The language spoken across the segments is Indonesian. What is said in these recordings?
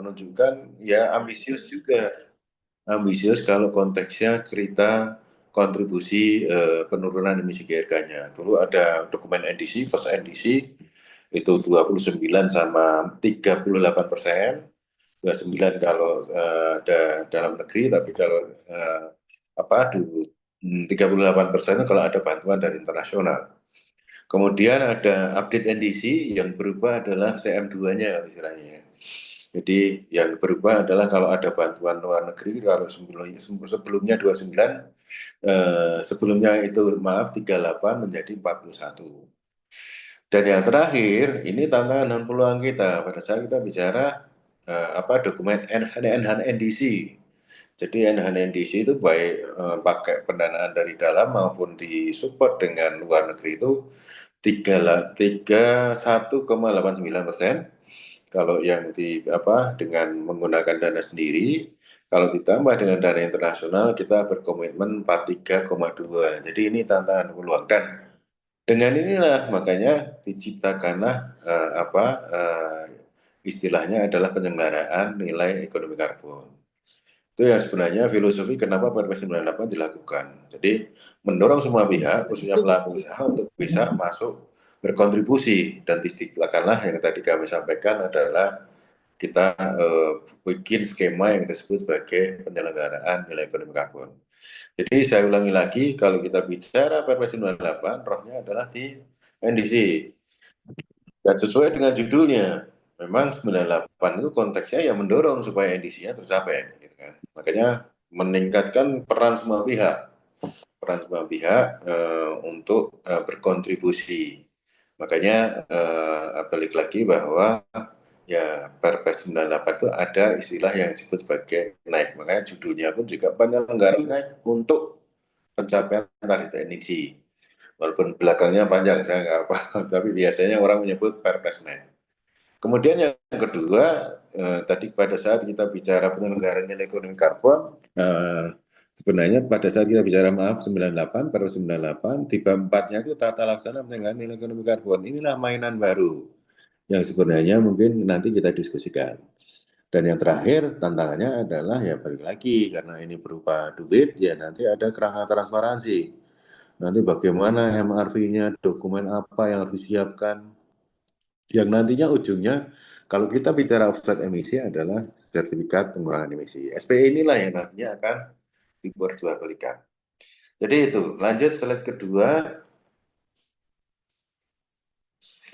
menunjukkan ya ambisius kalau konteksnya cerita kontribusi penurunan emisi GRK-nya. Dulu ada dokumen NDC, first NDC itu 29 sama 38%, 29 kalau dalam negeri, tapi kalau apa 38% kalau ada bantuan dari internasional. Kemudian ada update NDC yang berubah adalah CM2-nya istilahnya. Jadi yang berubah adalah kalau ada bantuan luar negeri, kalau sebelumnya 29, sebelumnya itu maaf 38 menjadi 41. Dan yang terakhir, ini tantangan dan peluang kita pada saat kita bicara dokumen Enhanced NDC. Jadi Enhanced NDC itu baik pakai pendanaan dari dalam maupun disupport dengan luar negeri itu 31,89%. Kalau yang dengan menggunakan dana sendiri, kalau ditambah dengan dana internasional kita berkomitmen 43,2. Jadi ini tantangan peluang, dan dengan inilah makanya diciptakanlah istilahnya adalah penyelenggaraan nilai ekonomi karbon. Itu yang sebenarnya filosofi kenapa Perpres 98 dilakukan. Jadi mendorong semua pihak, khususnya pelaku usaha untuk bisa masuk berkontribusi, dan diciptakanlah yang tadi kami sampaikan adalah kita bikin skema yang disebut sebagai penyelenggaraan nilai ekonomi karbon. Jadi saya ulangi lagi, kalau kita bicara Perpres 98, rohnya adalah di NDC. Dan sesuai dengan judulnya, memang 98 itu konteksnya yang mendorong supaya NDC-nya tercapai. Gitu kan. Makanya meningkatkan peran semua pihak untuk berkontribusi. Makanya balik lagi bahwa ya Perpres 98 itu ada istilah yang disebut sebagai naik. Makanya judulnya pun juga penyelenggaraan naik untuk pencapaian target emisi. Walaupun belakangnya panjang, saya nggak apa, tapi biasanya orang menyebut Perpres naik. Kemudian yang kedua, tadi pada saat kita bicara penyelenggaraan nilai ekonomi karbon, sebenarnya pada saat kita bicara 98, Perpres 98, di bab 4-nya itu tata laksana penyelenggaraan nilai ekonomi karbon. Inilah mainan baru yang sebenarnya mungkin nanti kita diskusikan. Dan yang terakhir tantangannya adalah ya balik lagi, karena ini berupa duit, ya nanti ada kerangka transparansi. Nanti bagaimana MRV-nya, dokumen apa yang harus disiapkan, yang nantinya ujungnya kalau kita bicara offset emisi adalah sertifikat pengurangan emisi. SPE inilah yang nantinya akan diperjualbelikan. Jadi itu, lanjut slide kedua.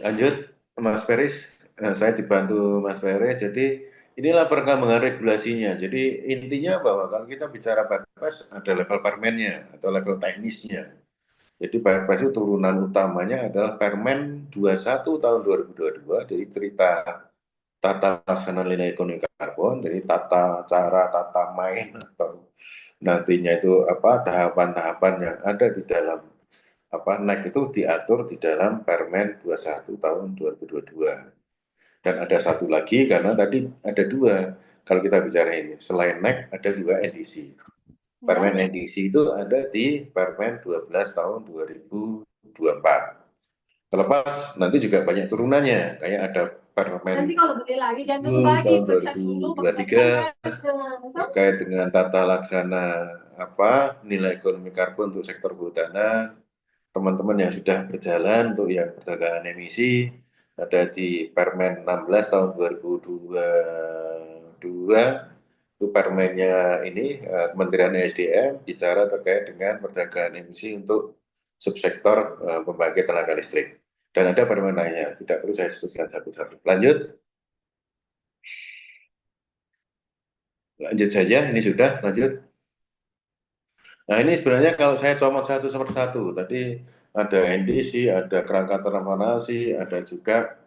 Lanjut, Mas Feris. Saya dibantu Mas Feris. Jadi inilah perkembangan regulasinya. Jadi intinya bahwa kalau kita bicara Perpres ada level permennya atau level teknisnya. Jadi Perpres itu turunan utamanya adalah Permen 21 tahun 2022. Jadi cerita tata laksana nilai ekonomi karbon. Jadi tata main atau nantinya itu tahapan-tahapan yang ada di dalam NEC itu diatur di dalam Permen 21 tahun 2022. Dan ada satu lagi karena tadi ada dua. Kalau kita bicara ini, selain NEC ada juga NDC. Permen NDC itu ada di Permen 12 tahun 2024. Terlepas nanti juga banyak turunannya, kayak ada Permen Nanti kalau beli lagi jangan tutup lagi, tahun periksa dulu 2023 terkait dengan tata laksana nilai ekonomi karbon untuk sektor kehutanan. Teman-teman yang sudah berjalan untuk yang perdagangan emisi ada di Permen 16 tahun 2022, itu permennya ini Kementerian ESDM bicara terkait dengan perdagangan emisi untuk subsektor pembangkit tenaga listrik, dan ada permen lainnya, tidak perlu saya sebutkan satu-satu. Lanjut saja, ini sudah lanjut. Nah ini sebenarnya kalau saya comot satu per satu, tadi ada NDC, ada kerangka transparansi, ada juga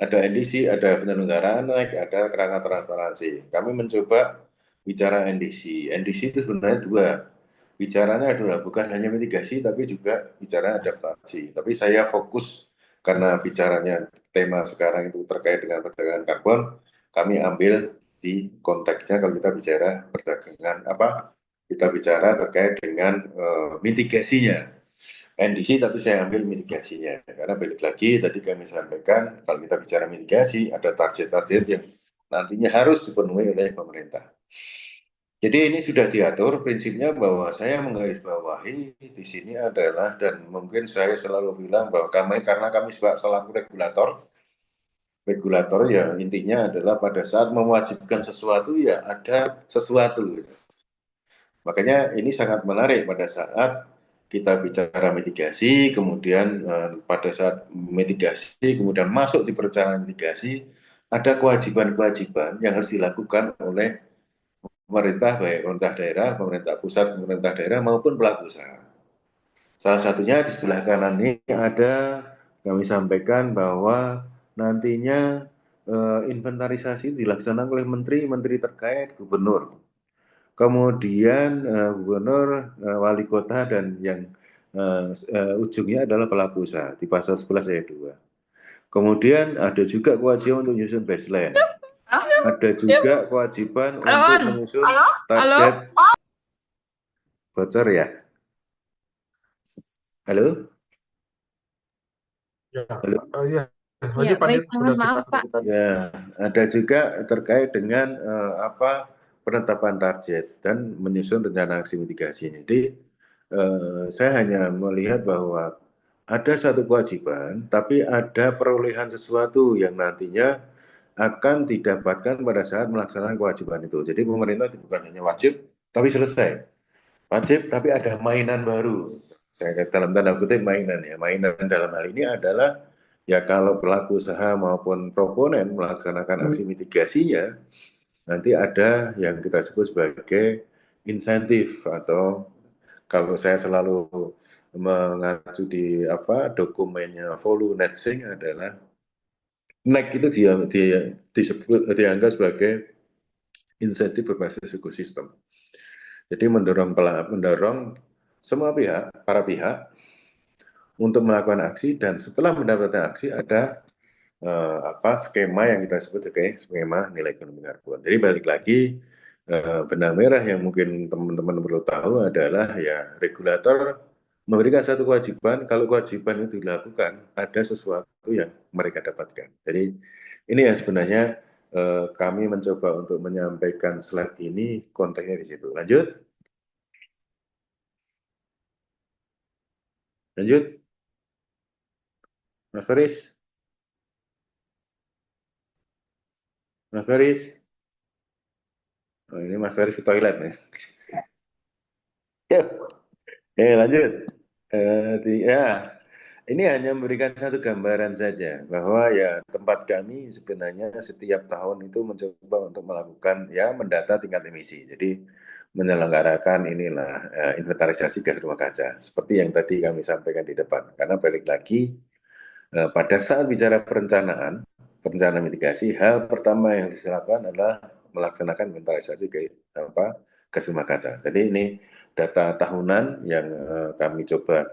ada NDC, ada penyelenggaraan naik, ada kerangka transparansi. Kami mencoba bicara NDC. NDC itu sebenarnya dua. Bicaranya adalah bukan hanya mitigasi, tapi juga bicara adaptasi. Tapi saya fokus karena bicaranya tema sekarang itu terkait dengan perdagangan karbon, kami ambil di konteksnya kalau kita bicara perdagangan kita bicara terkait dengan mitigasinya. NDC tapi saya ambil mitigasinya. Karena balik lagi tadi kami sampaikan kalau kita bicara mitigasi ada target-target yang nantinya harus dipenuhi oleh pemerintah. Jadi ini sudah diatur prinsipnya bahwa saya menggarisbawahi di sini adalah dan mungkin saya selalu bilang bahwa karena kami selaku regulator ya intinya adalah pada saat mewajibkan sesuatu ya ada sesuatu gitu. Makanya ini sangat menarik pada saat kita bicara mitigasi, kemudian pada saat mitigasi, kemudian masuk di perencanaan mitigasi, ada kewajiban-kewajiban yang harus dilakukan oleh pemerintah, baik pemerintah daerah, pemerintah pusat, pemerintah daerah maupun pelaku usaha. Salah satunya di sebelah kanan ini ada kami sampaikan bahwa nantinya inventarisasi dilaksanakan oleh menteri-menteri terkait, gubernur. Kemudian gubernur, wali kota, dan yang ujungnya adalah pelaku usaha di pasal 11 ayat 2. Kemudian ada juga kewajiban untuk menyusun baseline. Ada juga kewajiban untuk menyusun target. Bocor ya? Halo? Ya, Halo? ya. Lanjut Pak Dir, mohon maaf Pak. Ya, ada juga terkait dengan penetapan target dan menyusun rencana aksi mitigasi. Jadi saya hanya melihat bahwa ada satu kewajiban, tapi ada perolehan sesuatu yang nantinya akan didapatkan pada saat melaksanakan kewajiban itu. Jadi pemerintah bukan hanya wajib, tapi selesai. Wajib, tapi ada mainan baru. Saya dalam tanda kutip mainan ya. Mainan dalam hal ini adalah ya kalau pelaku usaha maupun proponen melaksanakan aksi mitigasinya, nanti ada yang kita sebut sebagai insentif atau kalau saya selalu mengacu di dokumennya Volu Netsing adalah NEC itu dianggap sebagai insentif berbasis ekosistem. Jadi mendorong semua pihak, para pihak untuk melakukan aksi dan setelah mendapatkan aksi ada skema yang kita sebut sebagai skema nilai ekonomi karbon. Jadi balik lagi benang merah yang mungkin teman-teman perlu tahu adalah ya regulator memberikan satu kewajiban, kalau kewajiban itu dilakukan ada sesuatu yang mereka dapatkan. Jadi ini yang sebenarnya kami mencoba untuk menyampaikan slide ini konteksnya di situ. Lanjut. Mas Faris. Mas Faris. Oh, ini Mas Faris ke toilet nih. Lanjut. Ya, ini hanya memberikan satu gambaran saja bahwa ya tempat kami sebenarnya setiap tahun itu mencoba untuk melakukan ya mendata tingkat emisi. Jadi menyelenggarakan inilah inventarisasi gas rumah kaca seperti yang tadi kami sampaikan di depan. Karena balik lagi pada saat bicara perencanaan mitigasi, hal pertama yang dilakukan adalah melaksanakan inventarisasi gas rumah kaca. Jadi ini data tahunan yang kami coba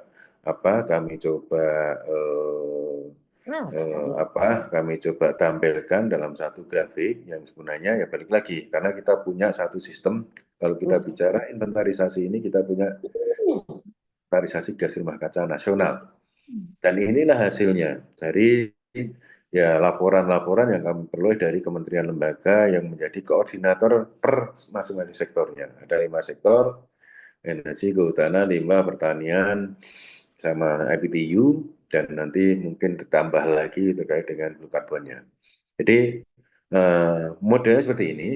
tampilkan dalam satu grafik yang sebenarnya ya balik lagi karena kita punya satu sistem. Kalau kita bicara inventarisasi ini kita punya inventarisasi gas rumah kaca nasional. Dan inilah hasilnya dari ya laporan-laporan yang kami peroleh dari kementerian lembaga yang menjadi koordinator per masing-masing sektornya. Ada 5 sektor, energi, kehutanan, limbah, pertanian, sama IPPU, dan nanti mungkin ditambah lagi terkait dengan blue carbonnya. Jadi modelnya seperti ini.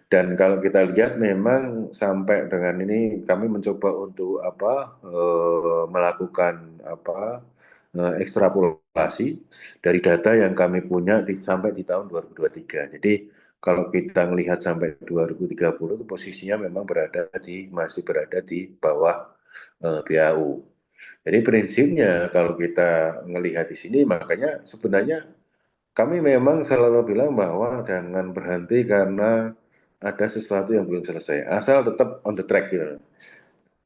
Dan kalau kita lihat memang sampai dengan ini kami mencoba untuk melakukan ekstrapolasi dari data yang kami punya sampai di tahun 2023. Jadi kalau kita melihat sampai 2030 itu posisinya memang masih berada di bawah BAU. Jadi prinsipnya kalau kita melihat di sini makanya sebenarnya kami memang selalu bilang bahwa jangan berhenti karena ada sesuatu yang belum selesai, asal tetap on the track gitu.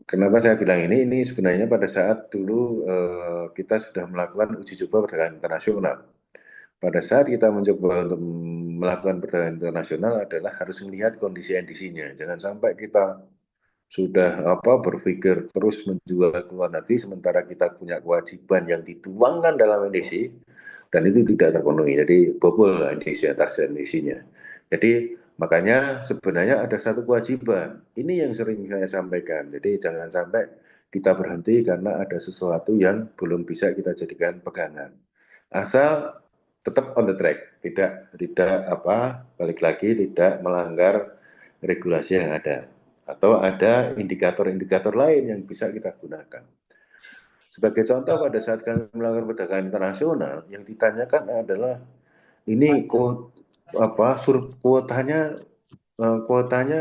Kenapa saya bilang ini? Ini sebenarnya pada saat dulu kita sudah melakukan uji coba perdagangan internasional. Pada saat kita mencoba untuk melakukan perdagangan internasional adalah harus melihat kondisi NDC-nya. Jangan sampai kita sudah berpikir terus menjual ke luar negeri sementara kita punya kewajiban yang dituangkan dalam NDC dan itu tidak terpenuhi. Jadi bobol NDC atas NDC-nya. Jadi makanya sebenarnya ada satu kewajiban. Ini yang sering saya sampaikan. Jadi jangan sampai kita berhenti karena ada sesuatu yang belum bisa kita jadikan pegangan. Asal tetap on the track, tidak apa balik lagi tidak melanggar regulasi yang ada atau ada indikator-indikator lain yang bisa kita gunakan. Sebagai contoh pada saat kami melakukan perdagangan internasional yang ditanyakan adalah ini kuotanya kuotanya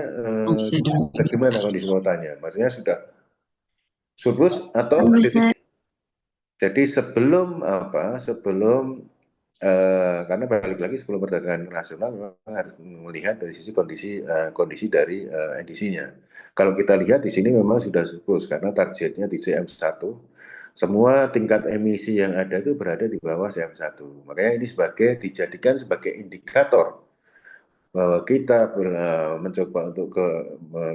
Bisa dulu. bagaimana kondisi kuotanya? Maksudnya sudah surplus atau Bisa. defisit? Jadi sebelum karena balik lagi sebelum perdagangan internasional memang harus melihat dari sisi kondisi dari edisinya. Kalau kita lihat di sini memang sudah surplus karena targetnya di CM1 semua tingkat emisi yang ada itu berada di bawah CM1. Makanya ini dijadikan sebagai indikator bahwa kita mencoba untuk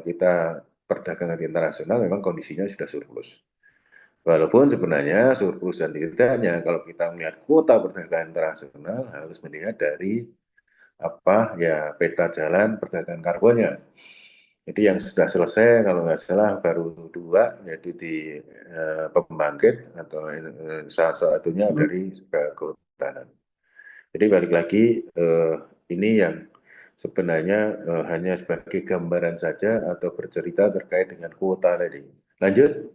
kita perdagangan internasional memang kondisinya sudah surplus. Walaupun sebenarnya surplus dan tidaknya kalau kita melihat kuota perdagangan internasional harus melihat dari peta jalan perdagangan karbonnya. Jadi yang sudah selesai kalau nggak salah baru 2 yaitu di pembangkit atau salah satunya dari kehutanan. Jadi balik lagi ini yang sebenarnya hanya sebagai gambaran saja atau bercerita terkait dengan kuota tadi. Lanjut.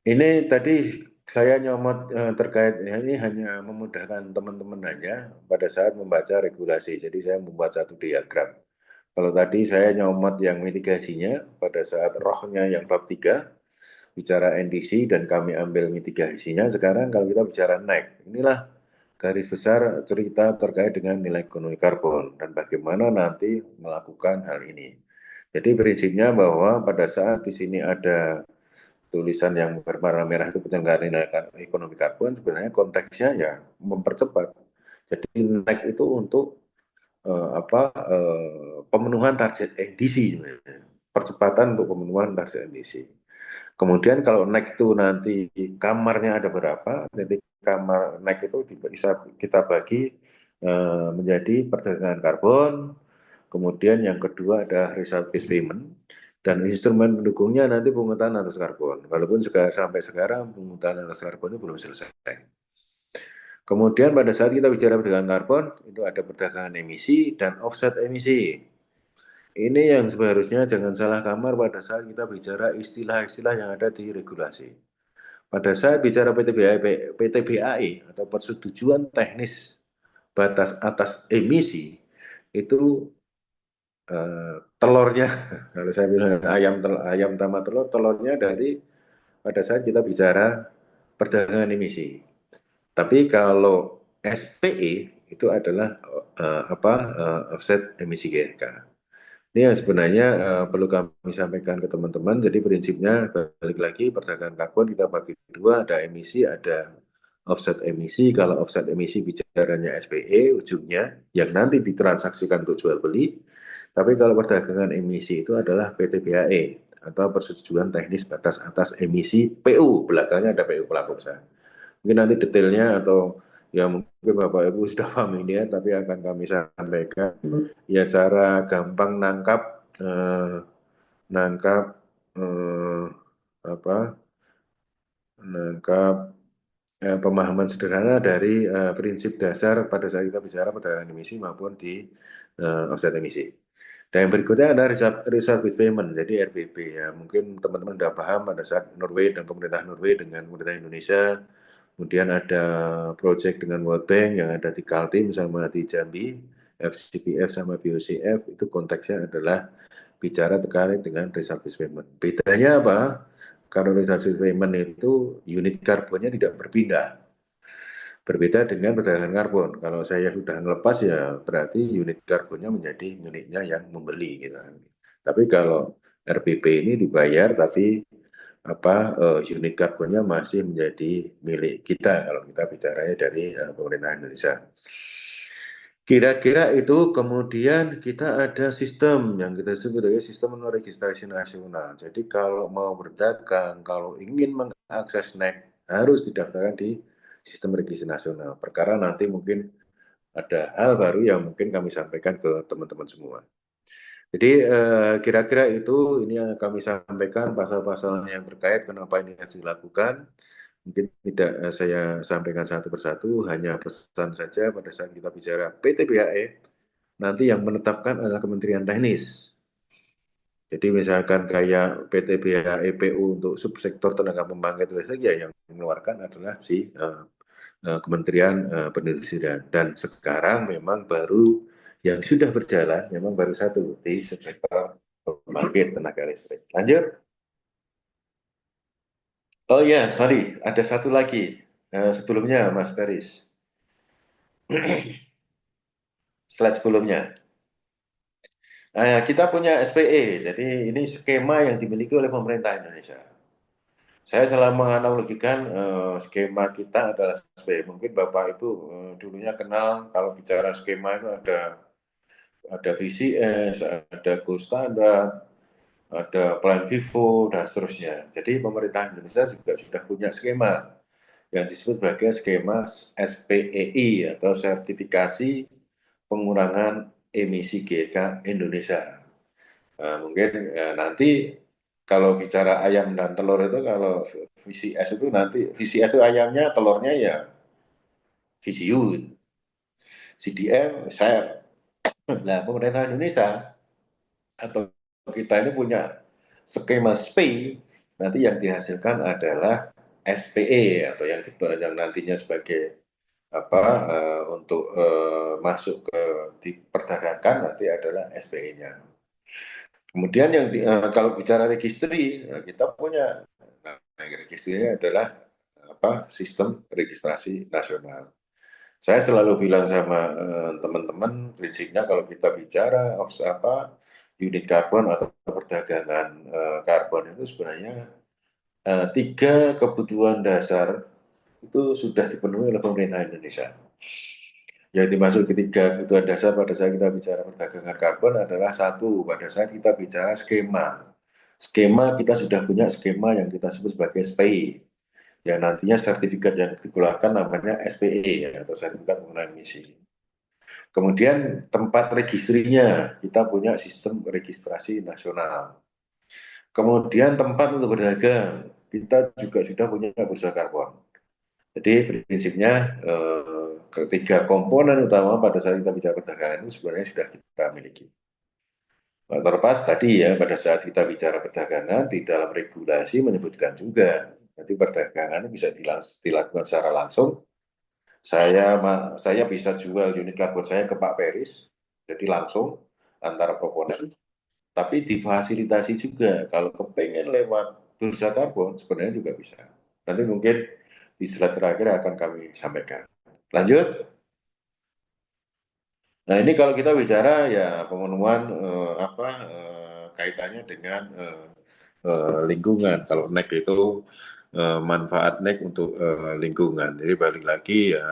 Ini tadi saya nyomot terkait ini hanya memudahkan teman-teman aja pada saat membaca regulasi. Jadi saya membuat satu diagram. Kalau tadi saya nyomot yang mitigasinya pada saat rohnya yang bab 3 bicara NDC dan kami ambil mitigasinya. Sekarang kalau kita bicara naik, inilah garis besar cerita terkait dengan nilai ekonomi karbon dan bagaimana nanti melakukan hal ini. Jadi prinsipnya bahwa pada saat di sini ada tulisan yang berwarna merah itu penyelenggaraan nilai ekonomi karbon, sebenarnya konteksnya ya mempercepat. Jadi naik itu untuk pemenuhan target NDC, percepatan untuk pemenuhan target NDC. Kemudian kalau naik itu nanti kamarnya ada berapa, jadi kamar naik itu bisa kita bagi menjadi perdagangan karbon, kemudian yang kedua ada reserve based payment, dan instrumen pendukungnya nanti pungutan atas karbon. Walaupun sampai sekarang pungutan atas karbon itu belum selesai. Kemudian pada saat kita bicara perdagangan karbon, itu ada perdagangan emisi dan offset emisi. Ini yang seharusnya jangan salah kamar pada saat kita bicara istilah-istilah yang ada di regulasi. Pada saat bicara PTBAE atau persetujuan teknis batas atas emisi, itu telurnya, kalau saya bilang ayam tambah telur, telurnya dari pada saat kita bicara perdagangan emisi. Tapi kalau SPE itu adalah offset emisi GRK. Ini yang sebenarnya perlu kami sampaikan ke teman-teman. Jadi prinsipnya balik lagi perdagangan karbon kita bagi dua, ada emisi, ada offset emisi. Kalau offset emisi bicaranya SPE ujungnya yang nanti ditransaksikan untuk jual beli. Tapi kalau perdagangan emisi itu adalah PTBAE atau persetujuan teknis batas atas emisi PU. Belakangnya ada PU pelaku usaha. Mungkin nanti detailnya atau ya mungkin Bapak Ibu sudah familiar tapi akan kami sampaikan ya cara gampang nangkap pemahaman sederhana dari prinsip dasar pada saat kita bicara perdagangan emisi maupun di offset emisi. Dan yang berikutnya ada reserve based payment, jadi RBP ya. Mungkin teman-teman sudah paham pada saat Norway dan pemerintah Norway dengan pemerintah Indonesia. Kemudian ada project dengan World Bank yang ada di Kaltim sama di Jambi, FCPF sama BOCF, itu konteksnya adalah bicara terkait dengan reserve based payment. Bedanya apa? Kalau reserve based payment itu unit karbonnya tidak berpindah. Berbeda dengan perdagangan karbon. Kalau saya sudah ngelepas ya berarti unit karbonnya menjadi unitnya yang membeli gitu. Tapi kalau RBP ini dibayar tapi unit karbonnya masih menjadi milik kita kalau kita bicaranya dari pemerintah Indonesia. Kira-kira itu kemudian kita ada sistem yang kita sebut sebagai sistem registrasi nasional. Jadi kalau mau berdagang, kalau ingin mengakses NEC harus didaftarkan di sistem registrasi nasional. Perkara nanti mungkin ada hal baru yang mungkin kami sampaikan ke teman-teman semua. Jadi kira-kira itu ini yang kami sampaikan pasal-pasal yang terkait kenapa ini harus dilakukan. Mungkin tidak saya sampaikan satu persatu, hanya pesan saja pada saat kita bicara PTBHE, nanti yang menetapkan adalah Kementerian Teknis. Jadi misalkan kayak PT BHEPU untuk subsektor tenaga pembangkit listrik ya yang mengeluarkan adalah si Kementerian Perindustrian. Dan sekarang memang baru yang sudah berjalan memang baru satu di subsektor pembangkit tenaga listrik. Lanjut. Oh ya, sorry, ada satu lagi sebelumnya Mas Peris. Slide sebelumnya. Kita punya SPE, jadi ini skema yang dimiliki oleh pemerintah Indonesia. Saya selalu menganalogikan skema kita adalah SPE. Mungkin Bapak Ibu dulunya kenal kalau bicara skema itu ada VCS, ada Gold Standard, ada Plan Vivo, dan seterusnya. Jadi pemerintah Indonesia juga sudah punya skema yang disebut sebagai skema SPEI atau Sertifikasi Pengurangan Emisi GK Indonesia. Mungkin nanti kalau bicara ayam dan telur itu kalau VCS itu nanti VCS itu ayamnya, telurnya ya VCU, CDM, saya. Nah, pemerintah Indonesia atau kita ini punya skema SPEI, nanti yang dihasilkan adalah SPE atau yang nantinya sebagai apa untuk masuk ke diperdagangkan nanti adalah SPE-nya. Kemudian yang kalau bicara registri, kita punya registrinya adalah sistem registrasi nasional. Saya selalu bilang sama teman-teman, prinsipnya kalau kita bicara unit karbon atau perdagangan karbon itu sebenarnya tiga kebutuhan dasar itu sudah dipenuhi oleh pemerintah Indonesia. Yang dimaksud ketiga kebutuhan dasar pada saat kita bicara perdagangan karbon adalah satu, pada saat kita bicara skema. Skema kita sudah punya skema yang kita sebut sebagai SPEI. Yang nantinya sertifikat yang dikeluarkan namanya SPE ya, atau sertifikat pengurangan emisi. Kemudian tempat registrinya, kita punya sistem registrasi nasional. Kemudian tempat untuk berdagang, kita juga sudah punya bursa karbon. Jadi prinsipnya ketiga komponen utama pada saat kita bicara perdagangan itu sebenarnya sudah kita miliki. Terlepas tadi ya pada saat kita bicara perdagangan di dalam regulasi menyebutkan juga nanti perdagangan bisa dilakukan secara langsung. Saya bisa jual unit karbon saya ke Pak Peris, jadi langsung antara proponen. Tapi difasilitasi juga kalau kepengen lewat bursa karbon sebenarnya juga bisa. Nanti mungkin di slide terakhir akan kami sampaikan. Lanjut. Nah ini kalau kita bicara ya pemenuhan kaitannya dengan lingkungan. Kalau NEC itu manfaat NEC untuk lingkungan. Jadi balik lagi ya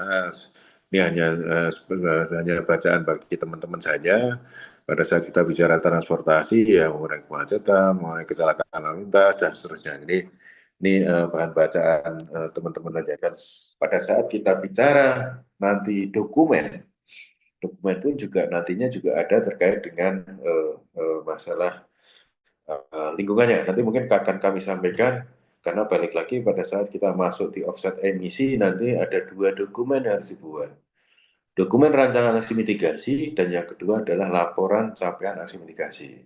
ini hanya bacaan bagi teman-teman saja. Pada saat kita bicara transportasi ya mengurangi kemacetan, mengurangi kecelakaan lalu lintas dan seterusnya. Jadi ini bahan bacaan teman-teman saja. Dan pada saat kita bicara nanti dokumen pun juga nantinya juga ada terkait dengan masalah lingkungannya. Nanti mungkin akan kami sampaikan karena balik lagi pada saat kita masuk di offset emisi nanti ada dua dokumen yang harus dibuat. Dokumen rancangan aksi mitigasi dan yang kedua adalah laporan capaian aksi mitigasi.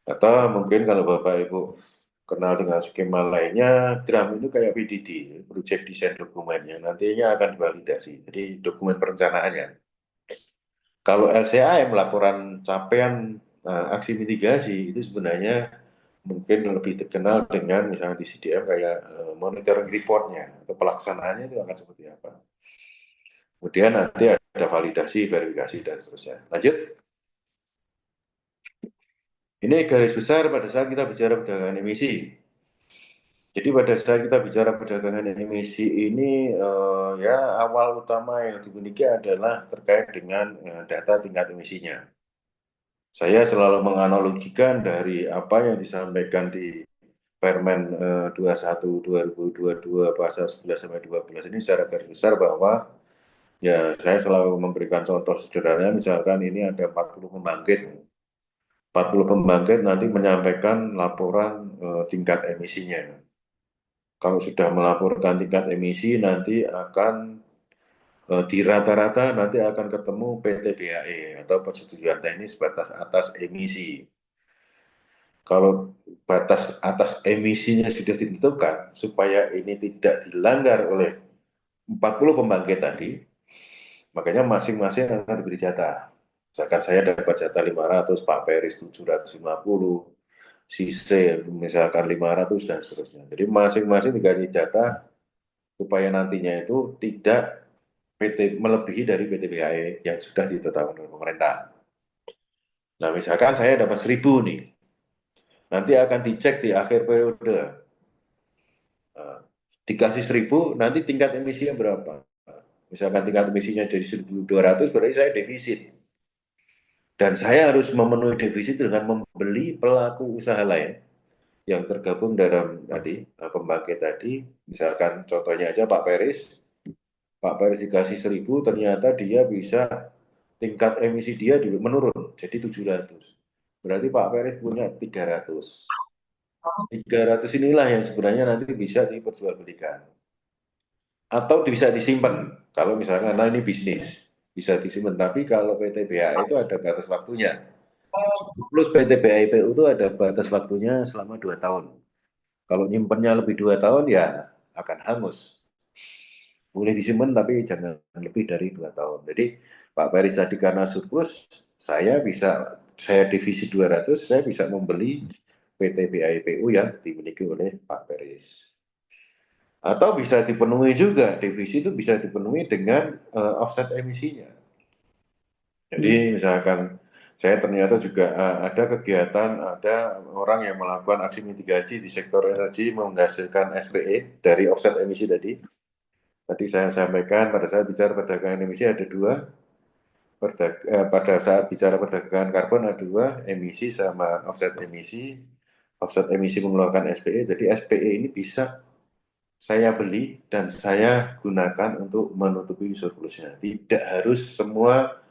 Atau mungkin kalau Bapak Ibu kenal dengan skema lainnya, DRAM itu kayak PDD, Project Design Dokumennya, nantinya akan divalidasi. Jadi dokumen perencanaannya. Kalau LCAM, laporan capaian aksi mitigasi, itu sebenarnya mungkin lebih terkenal dengan misalnya di CDM kayak monitoring reportnya atau pelaksanaannya itu akan seperti apa. Kemudian nanti ada validasi, verifikasi, dan seterusnya. Lanjut. Ini garis besar pada saat kita bicara perdagangan emisi. Jadi pada saat kita bicara perdagangan emisi ini, ya awal utama yang dimiliki adalah terkait dengan data tingkat emisinya. Saya selalu menganalogikan dari apa yang disampaikan di Permen 21 2022 pasal 11 sampai 12 ini secara garis besar bahwa ya saya selalu memberikan contoh sederhana, misalkan ini ada 40 pembangkit. 40 pembangkit nanti menyampaikan laporan tingkat emisinya. Kalau sudah melaporkan tingkat emisi nanti akan di rata-rata nanti akan ketemu PTBHE atau persetujuan teknis batas atas emisi. Kalau batas atas emisinya sudah ditentukan supaya ini tidak dilanggar oleh 40 pembangkit tadi, makanya masing-masing akan diberi jatah. Misalkan saya dapat jatah 500, Pak Peris 750, si C misalkan 500 dan seterusnya. Jadi masing-masing dikasih jatah supaya nantinya itu tidak melebihi dari PTBHE yang sudah ditetapkan oleh pemerintah. Nah, misalkan saya dapat 1000 nih, nanti akan dicek di akhir periode. Nah, dikasih 1000, nanti tingkat emisinya berapa? Misalkan tingkat emisinya jadi 1.200, berarti saya defisit. Dan saya harus memenuhi defisit dengan membeli pelaku usaha lain yang tergabung dalam tadi, pembangkit tadi. Misalkan contohnya aja Pak Peris. Pak Peris dikasih 1000, ternyata dia bisa tingkat emisi dia juga menurun jadi 700. Berarti Pak Peris punya 300. 300 inilah yang sebenarnya nanti bisa diperjualbelikan. Atau bisa disimpan. Kalau misalnya, nah ini bisnis, bisa disimpan. Tapi kalau PTBA itu ada batas waktunya. Plus PTBA IPU itu ada batas waktunya selama 2 tahun. Kalau nyimpennya lebih 2 tahun ya akan hangus. Boleh disimpan tapi jangan lebih dari 2 tahun. Jadi Pak Peris tadi karena surplus, saya divisi 200, saya bisa membeli PT BIPU yang dimiliki oleh Pak Peris. Atau bisa dipenuhi juga, divisi itu bisa dipenuhi dengan offset emisinya. Jadi misalkan saya ternyata juga ada kegiatan, ada orang yang melakukan aksi mitigasi di sektor energi menghasilkan SPE dari offset emisi tadi. Tadi saya sampaikan pada saat bicara perdagangan emisi ada dua, pada saat bicara perdagangan karbon ada dua, emisi sama offset emisi. Offset emisi mengeluarkan SPE, jadi SPE ini bisa saya beli dan saya gunakan untuk menutupi surplusnya. Tidak harus semua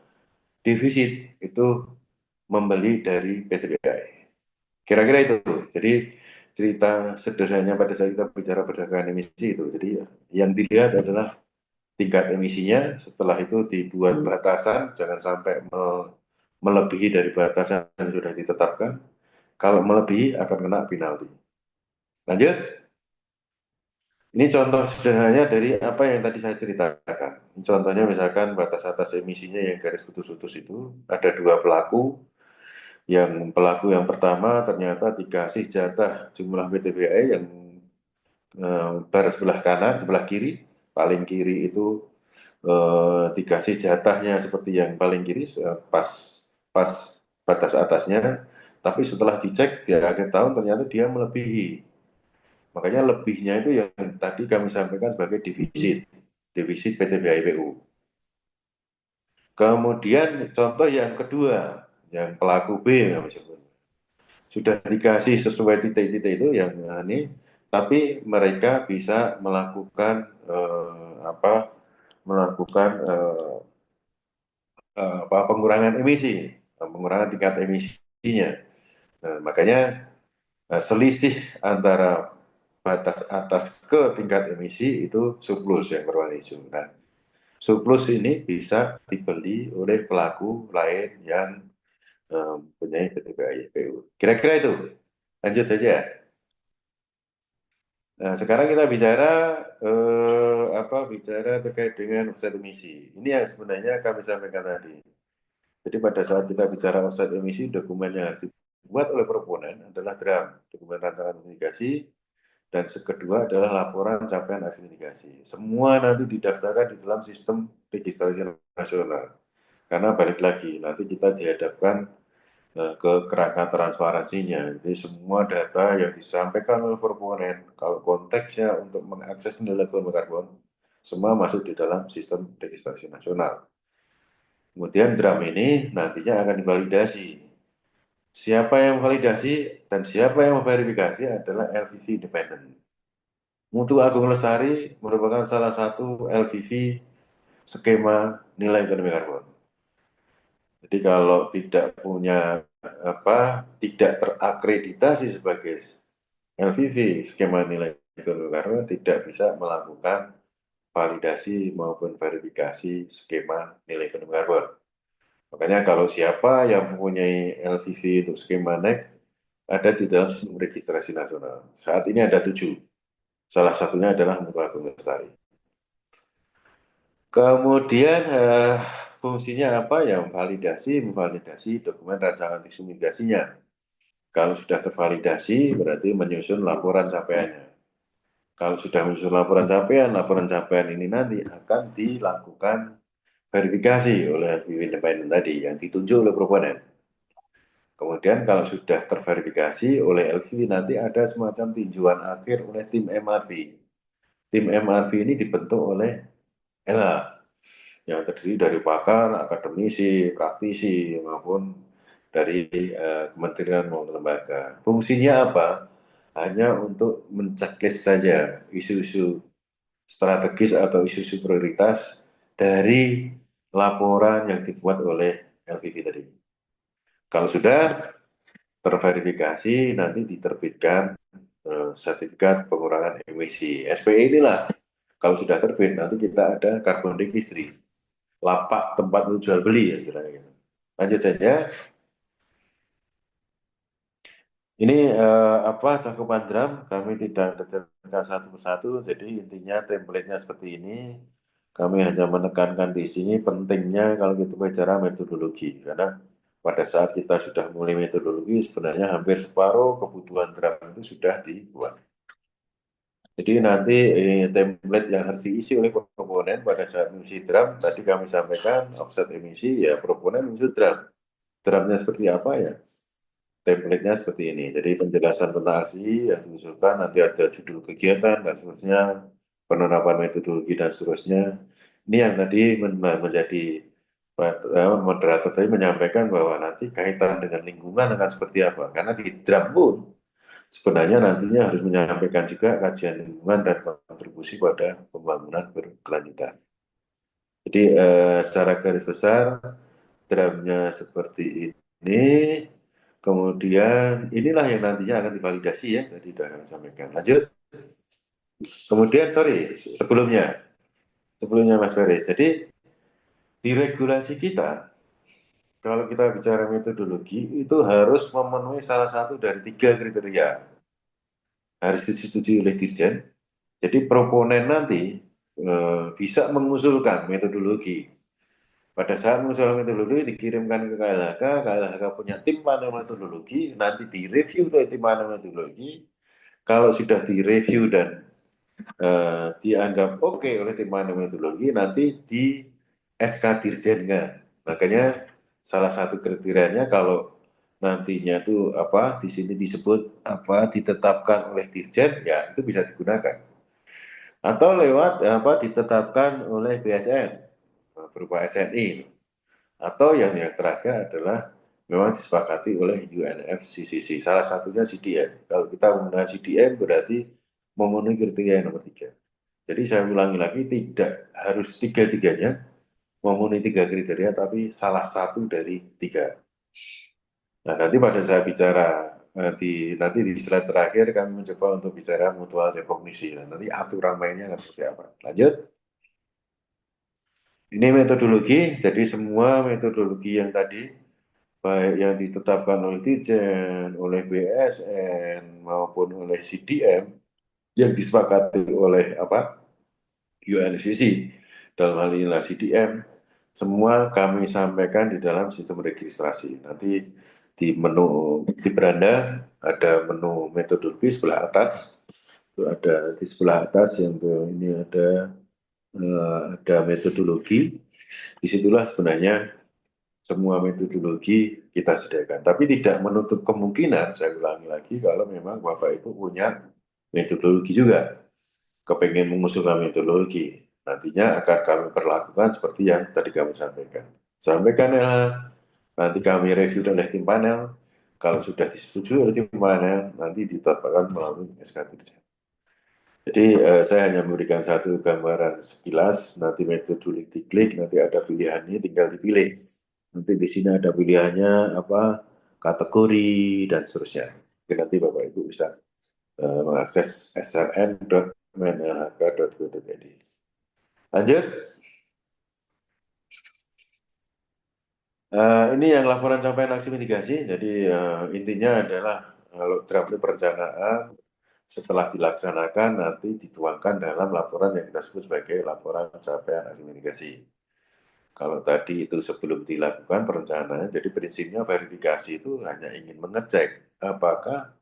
defisit itu membeli dari PTBI. Kira-kira itu. Jadi cerita sederhananya pada saat kita bicara perdagangan emisi itu. Jadi yang dilihat adalah tingkat emisinya, setelah itu dibuat batasan, jangan sampai melebihi dari batasan yang sudah ditetapkan. Kalau melebihi akan kena penalti. Lanjut. Ini contoh sederhananya dari apa yang tadi saya ceritakan. Contohnya misalkan batas atas emisinya yang garis putus-putus itu ada dua pelaku. Yang pelaku yang pertama ternyata dikasih jatah jumlah PTBA yang baris sebelah kanan, sebelah kiri. Paling kiri itu dikasih jatahnya seperti yang paling kiri pas pas batas atasnya, tapi setelah dicek di akhir tahun ternyata dia melebihi. Makanya lebihnya itu yang tadi kami sampaikan sebagai defisit PTBA IPU. Kemudian contoh yang kedua, yang pelaku B yang sudah dikasih sesuai titik-titik itu yang ini, tapi mereka bisa melakukan melakukan pengurangan emisi, pengurangan tingkat emisinya. Nah, makanya selisih antara batas atas ke tingkat emisi itu surplus yang berwarna hijau. Nah, surplus ini bisa dibeli oleh pelaku lain yang mempunyai PTBA-IPU. Kira-kira itu. Lanjut saja. Nah, sekarang kita bicara bicara terkait dengan offset emisi. Ini yang sebenarnya kami sampaikan tadi. Jadi pada saat kita bicara offset emisi, dokumen yang harus dibuat oleh proponen adalah DRAM, dokumen rancangan mitigasi, dan kedua adalah laporan capaian aksi mitigasi. Semua nanti didaftarkan di dalam sistem registrasi nasional. Karena balik lagi, nanti kita dihadapkan ke kerangka transparansinya. Jadi semua data yang disampaikan oleh proponen, kalau konteksnya untuk mengakses nilai karbon, semua masuk di dalam sistem registrasi nasional. Kemudian DRAM ini nantinya akan divalidasi Siapa yang validasi dan siapa yang memverifikasi adalah LVV independen. Mutu Agung Lestari merupakan salah satu LVV skema nilai ekonomi karbon. Jadi kalau tidak punya tidak terakreditasi sebagai LVV skema nilai ekonomi karbon tidak bisa melakukan validasi maupun verifikasi skema nilai ekonomi karbon. Makanya kalau siapa yang mempunyai LVV untuk skema NEC ada di dalam sistem registrasi nasional. Saat ini ada 7. Salah satunya adalah Mutu Agung Lestari. Kemudian fungsinya apa? Ya memvalidasi dokumen rancangan visum mitigasinya. Kalau sudah tervalidasi berarti menyusun laporan capaiannya. Kalau sudah menyusun laporan capaian ini nanti akan dilakukan verifikasi oleh FIW independen tadi yang ditunjuk oleh proponen. Kemudian kalau sudah terverifikasi oleh LV nanti ada semacam tinjauan akhir oleh tim MRV. Tim MRV ini dibentuk oleh LH yang terdiri dari pakar, akademisi, praktisi maupun dari kementerian maupun lembaga. Fungsinya apa? Hanya untuk menceklis saja isu-isu strategis atau isu-isu prioritas dari laporan yang dibuat oleh LVV tadi. Kalau sudah terverifikasi, nanti diterbitkan sertifikat pengurangan emisi. SPE inilah, kalau sudah terbit, nanti kita ada carbon registry, lapak tempat untuk jual beli ya istilahnya. Lanjut saja. Ini cakupan drum, kami tidak detailkan satu persatu, jadi intinya template-nya seperti ini. Kami hanya menekankan di sini pentingnya kalau kita bicara metodologi, karena pada saat kita sudah mulai metodologi, sebenarnya hampir separuh kebutuhan drum itu sudah dibuat. Jadi nanti template yang harus diisi oleh proponen pada saat mengisi drum, tadi kami sampaikan offset emisi, ya proponen mengisi drum. Drumnya seperti apa ya? Template-nya seperti ini. Jadi penjelasan tentang aksi yang diusulkan, nanti ada judul kegiatan dan seterusnya, penerapan metodologi dan seterusnya. Ini yang tadi menjadi moderator tadi menyampaikan bahwa nanti kaitan dengan lingkungan akan seperti apa. Karena di drum pun sebenarnya nantinya harus menyampaikan juga kajian lingkungan dan kontribusi pada pembangunan berkelanjutan. Jadi secara garis besar drumnya seperti ini. Kemudian inilah yang nantinya akan divalidasi ya, tadi sudah kami sampaikan. Lanjut. Kemudian sebelumnya Mas Ferry. Jadi di regulasi kita, kalau kita bicara metodologi itu harus memenuhi salah satu dari 3 kriteria. Harus disetujui oleh Dirjen. Jadi proponen nanti bisa mengusulkan metodologi. Pada saat mengusulkan metodologi dikirimkan ke KLHK, KLHK punya tim panel metodologi, nanti direview oleh tim panel metodologi. Kalau sudah direview dan dianggap oke oleh tim panel metodologi, nanti di SK Dirjennya. Makanya salah satu kriterianya kalau nantinya itu di sini disebut ditetapkan oleh Dirjen, ya itu bisa digunakan. Atau lewat ditetapkan oleh BSN berupa SNI. Atau yang terakhir adalah memang disepakati oleh UNFCCC. Salah satunya CDM. Kalau kita menggunakan CDM berarti memenuhi kriteria yang nomor 3. Jadi saya ulangi lagi, tidak harus tiga-tiganya memenuhi 3 kriteria, tapi salah satu dari 3. Nah, nanti pada saat bicara nanti di slide terakhir kami mencoba untuk bicara mutual rekognisi. Nah, nanti aturan mainnya akan seperti apa. Lanjut. Ini metodologi, jadi semua metodologi yang tadi baik yang ditetapkan oleh Dirjen, oleh BSN maupun oleh CDM yang disepakati oleh UNFCCC dalam hal inilah CDM, semua kami sampaikan di dalam sistem registrasi. Nanti di menu di beranda ada menu metodologi sebelah atas, itu ada di sebelah atas yang ini ada metodologi. Disitulah sebenarnya semua metodologi kita sediakan. Tapi tidak menutup kemungkinan, saya ulangi lagi, kalau memang Bapak Ibu punya metodologi juga, kepengen mengusulkan metodologi, nantinya akan kami perlakukan seperti yang tadi kami sampaikan. Sampaikan ya, nanti kami review oleh tim panel, Kalau sudah disetujui oleh tim panen, nanti ditetapkan melalui SK Dirjen. Jadi saya hanya memberikan satu gambaran sekilas, nanti metode diklik, nanti ada pilihannya, tinggal dipilih. Nanti di sini ada pilihannya apa kategori dan seterusnya. Jadi nanti Bapak Ibu bisa mengakses sln.menlhk.go.id. Lanjut. Ini yang laporan capaian aksi mitigasi. Jadi intinya adalah kalau draft perencanaan setelah dilaksanakan nanti dituangkan dalam laporan yang kita sebut sebagai laporan capaian aksi mitigasi. Kalau tadi itu sebelum dilakukan perencanaan, jadi prinsipnya verifikasi itu hanya ingin mengecek apakah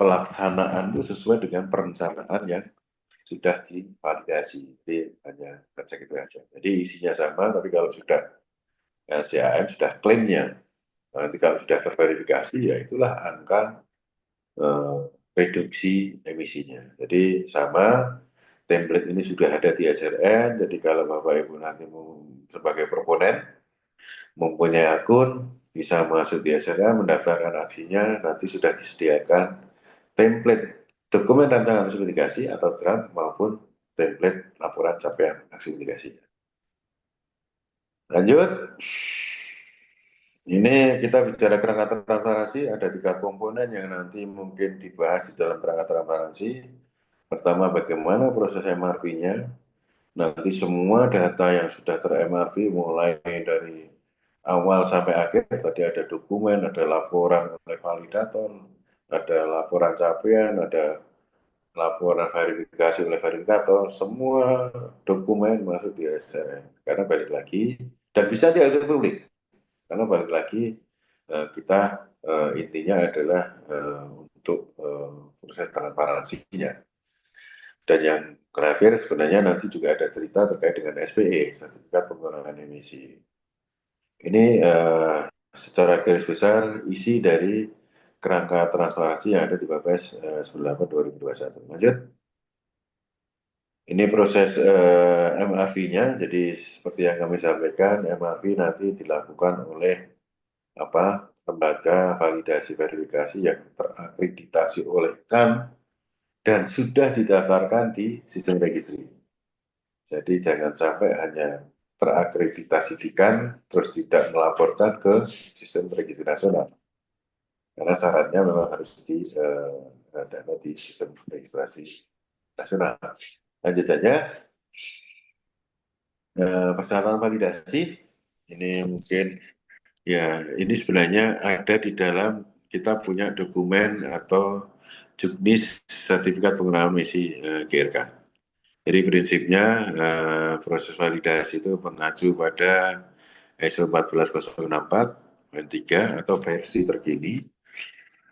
pelaksanaan itu sesuai dengan perencanaan yang sudah divalidasi. Jadi hanya ngecek itu aja. Jadi isinya sama, tapi kalau sudah LCAM sudah klaimnya, nanti kalau sudah terverifikasi, ya itulah angka eh, reduksi emisinya. Jadi sama, template ini sudah ada di SRN, jadi kalau Bapak Ibu nanti sebagai proponen, mempunyai akun, bisa masuk di SRN, mendaftarkan aksinya, nanti sudah disediakan template dokumen rancangan aksi mitigasi atau draft maupun template laporan capaian aksi mitigasi. Lanjut. Ini kita bicara kerangka transparansi, ada 3 komponen yang nanti mungkin dibahas di dalam kerangka transparansi. Pertama, bagaimana proses MRV-nya. Nanti semua data yang sudah ter-MRV mulai dari awal sampai akhir, tadi ada dokumen, ada laporan oleh validator, ada laporan capaian, ada laporan verifikasi oleh verifikator, semua dokumen masuk di SRN. Karena balik lagi, dan bisa diakses publik. Karena balik lagi kita intinya adalah untuk proses transparansinya. Dan yang terakhir sebenarnya nanti juga ada cerita terkait dengan SPE, sertifikat pengurangan emisi. Ini secara garis besar isi dari kerangka transparansi yang ada di Perpres 98/2021. Lanjut. Ini proses MRV-nya, jadi seperti yang kami sampaikan, MRV nanti dilakukan oleh lembaga validasi verifikasi yang terakreditasi oleh KAN dan sudah didaftarkan di sistem registry. Jadi jangan sampai hanya terakreditasi di KAN terus tidak melaporkan ke sistem registry nasional. Karena syaratnya memang harus data di sistem registrasi nasional. Lanjut saja. Persyaratan validasi ini mungkin ya, ini sebenarnya ada di dalam kita punya dokumen atau juknis sertifikat pengurangan emisi GRK. Jadi prinsipnya proses validasi itu mengacu pada ISO 14064 N3 atau versi terkini.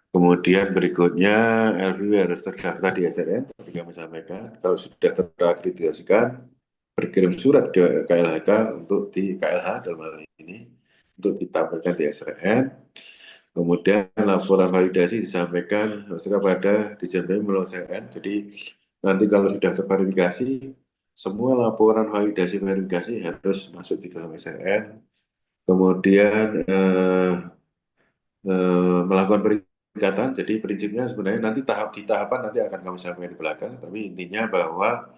Kemudian berikutnya LVW harus terdaftar di SRN, seperti kami sampaikan. Kalau sudah terakreditasikan, berkirim surat ke KLHK untuk di KLH dalam hal ini untuk ditampilkan di SRN. Kemudian laporan validasi disampaikan kepada Dirjen PMI melalui SRN. Jadi nanti kalau sudah terverifikasi, semua laporan validasi verifikasi harus masuk di dalam SRN. Kemudian melakukan peringkatan. Jadi prinsipnya sebenarnya nanti di tahapan nanti akan kami sampaikan di belakang. Tapi intinya bahwa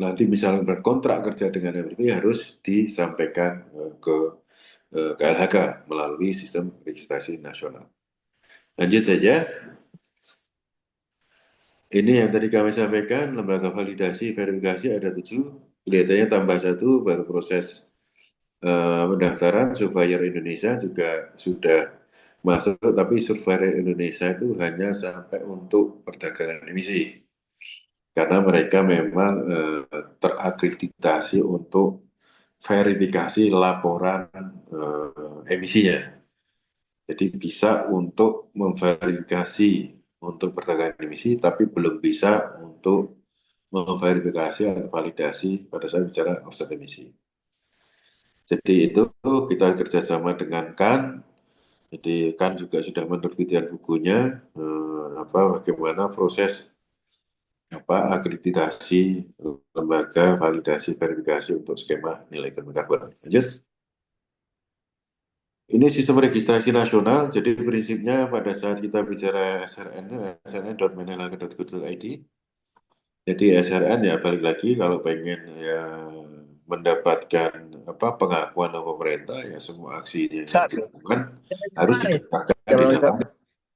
nanti misalnya berkontrak kerja dengan MRP harus disampaikan ke KLHK melalui sistem registrasi nasional. Lanjut saja. Ini yang tadi kami sampaikan, lembaga validasi verifikasi ada 7. Kelihatannya tambah 1 baru proses pendaftaran. Surveyor Indonesia juga sudah masuk, tapi Surveyor Indonesia itu hanya sampai untuk perdagangan emisi. Karena mereka memang terakreditasi untuk verifikasi laporan emisinya. Jadi bisa untuk memverifikasi untuk perdagangan emisi, tapi belum bisa untuk memverifikasi atau validasi pada saat bicara offset emisi. Jadi itu kita kerjasama dengan KAN. Jadi KAN juga sudah menerbitkan bukunya bagaimana proses akreditasi lembaga validasi verifikasi untuk skema nilai karbon. Lanjut. Ini sistem registrasi nasional, jadi prinsipnya pada saat kita bicara SRN, srn.menelaka.go.id, jadi SRN ya balik lagi kalau pengen ya mendapatkan apa pengakuan dari pemerintah ya semua aksinya yang dilakukan harus didaftarkan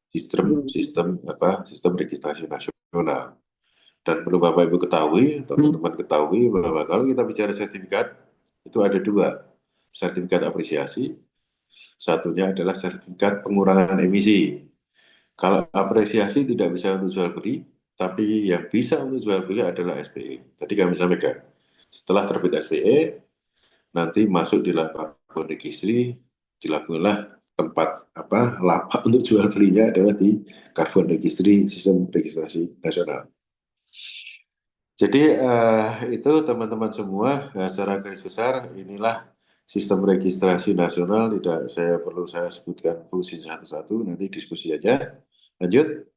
di dalam sistem registrasi nasional. Dan perlu Bapak Ibu ketahui, teman-teman ketahui bahwa kalau kita bicara sertifikat itu ada dua, sertifikat apresiasi, satunya adalah sertifikat pengurangan emisi. Kalau apresiasi tidak bisa untuk jual beli, tapi yang bisa untuk jual beli adalah SPE. Tadi kami sampaikan, setelah terbit SPE, nanti masuk di lapak registry, dilakukanlah tempat lapak untuk jual belinya adalah di Carbon Registry, sistem registrasi nasional. Jadi itu teman-teman semua, secara garis besar inilah sistem registrasi nasional. Tidak perlu saya sebutkan fungsi satu-satu, nanti diskusi aja. Lanjut.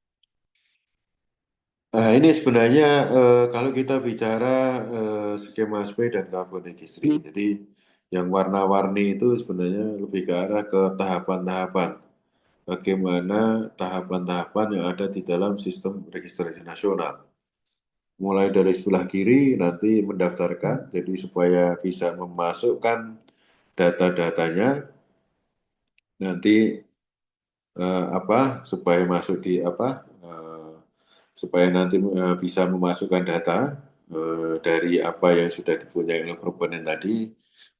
Ini sebenarnya kalau kita bicara skema SP dan carbon registry, jadi yang warna-warni itu sebenarnya lebih ke arah ke tahapan-tahapan. Bagaimana tahapan-tahapan yang ada di dalam sistem registrasi nasional. Mulai dari sebelah kiri nanti mendaftarkan, jadi supaya bisa memasukkan data-datanya, nanti supaya masuk di supaya nanti bisa memasukkan data dari apa yang sudah dipunyai oleh proponen tadi,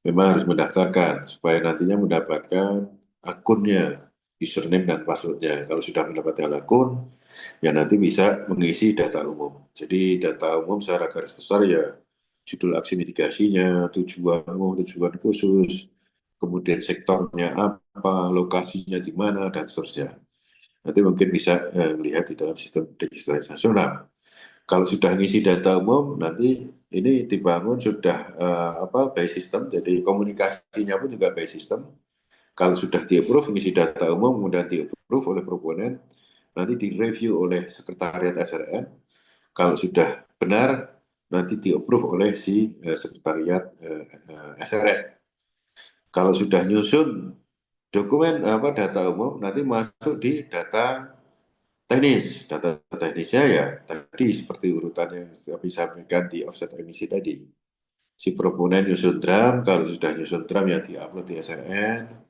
memang harus mendaftarkan supaya nantinya mendapatkan akunnya, username dan passwordnya. Kalau sudah mendapatkan akun, ya nanti bisa mengisi data umum. Jadi data umum secara garis besar ya judul aksi mitigasinya, tujuan khusus, kemudian sektornya apa, lokasinya di mana, dan seterusnya. Nanti mungkin bisa lihat di dalam sistem registrasi nasional. Kalau sudah ngisi data umum, nanti ini dibangun sudah by system, jadi komunikasinya pun juga by system. Kalau sudah di-approve, ngisi data umum, kemudian di-approve oleh proponen, nanti direview oleh sekretariat SRN. Kalau sudah benar, nanti di-approve oleh si sekretariat SRN. Kalau sudah nyusun dokumen data umum, nanti masuk di data teknis. Data teknisnya ya tadi seperti urutan yang kami sampaikan di offset emisi tadi. Si proponen nyusun drum, kalau sudah nyusun drum ya di-upload di SRN.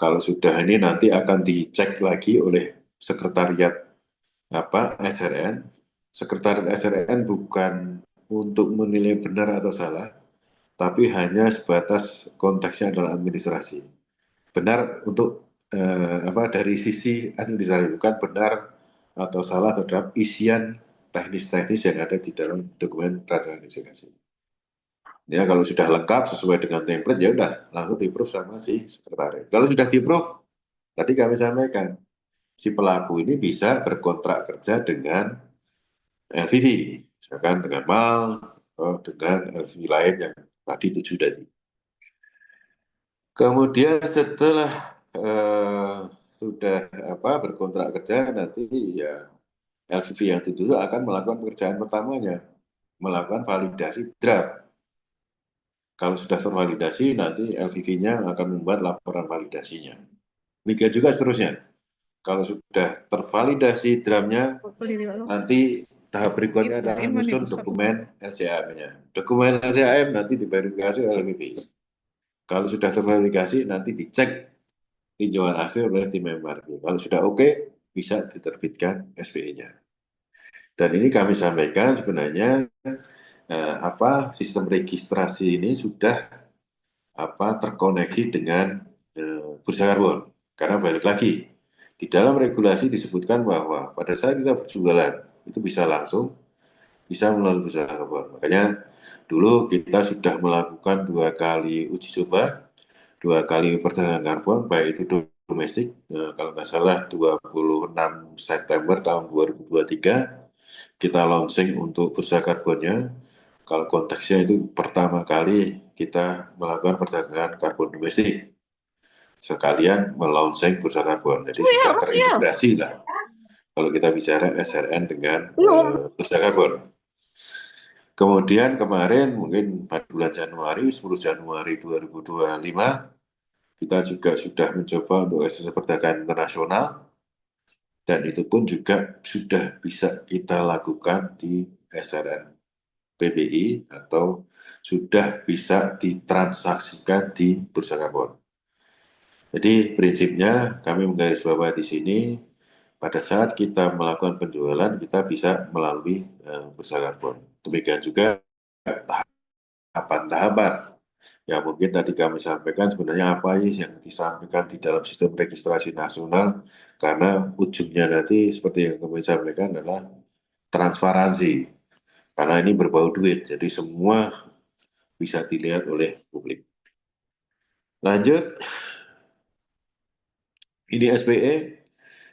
Kalau sudah ini nanti akan dicek lagi oleh sekretariat SRN. Sekretariat SRN bukan untuk menilai benar atau salah, tapi hanya sebatas konteksnya adalah administrasi. Benar untuk dari sisi administrasi, bukan benar atau salah terhadap isian teknis-teknis yang ada di dalam dokumen rancangan investigasi. Ya, kalau sudah lengkap sesuai dengan template ya udah langsung di-approve sama si sekretariat. Kalau sudah di-approve, tadi kami sampaikan si pelaku ini bisa berkontrak kerja dengan LVV, misalkan dengan MAL atau dengan LVV lain yang tadi tujuh tadi. Kemudian setelah sudah berkontrak kerja, nanti ya LVV yang dituju akan melakukan pekerjaan pertamanya, melakukan validasi draft. Kalau sudah tervalidasi, nanti LVV-nya akan membuat laporan validasinya. Demikian juga seterusnya. Kalau sudah tervalidasi draftnya, nanti tahap berikutnya adalah menyusun dokumen LCAM-nya. Dokumen LCAM nanti diverifikasi oleh LVV. Kalau sudah terverifikasi, nanti dicek tinjauan akhir oleh tim MRG. Kalau sudah oke, bisa diterbitkan SPE-nya. Dan ini kami sampaikan sebenarnya sistem registrasi ini sudah terkoneksi dengan bursa karbon. Karena balik lagi, di dalam regulasi disebutkan bahwa pada saat kita berjualan itu bisa langsung, bisa melalui bursa karbon. Makanya dulu kita sudah melakukan 2 kali uji coba, 2 kali perdagangan karbon, baik itu domestik, kalau nggak salah 26 September tahun 2023, kita launching untuk bursa karbonnya. Kalau konteksnya itu pertama kali kita melakukan perdagangan karbon domestik, sekalian melaunching bursa karbon. Jadi sudah terintegrasi lah kalau kita bicara SRN dengan bursa karbon. Kemudian kemarin mungkin pada bulan Januari, 10 Januari 2025, Kita juga sudah mencoba untuk akses perdagangan internasional, dan itu pun juga sudah bisa kita lakukan di SRN PBI atau sudah bisa ditransaksikan di bursa karbon. Jadi prinsipnya kami menggarisbawahi di sini, pada saat kita melakukan penjualan kita bisa melalui bursa karbon. Demikian juga tahapan-tahapan yang mungkin tadi kami sampaikan, sebenarnya apa yang disampaikan di dalam sistem registrasi nasional, karena ujungnya nanti seperti yang kami sampaikan adalah transparansi, karena ini berbau duit, jadi semua bisa dilihat oleh publik. Lanjut, ini SPE.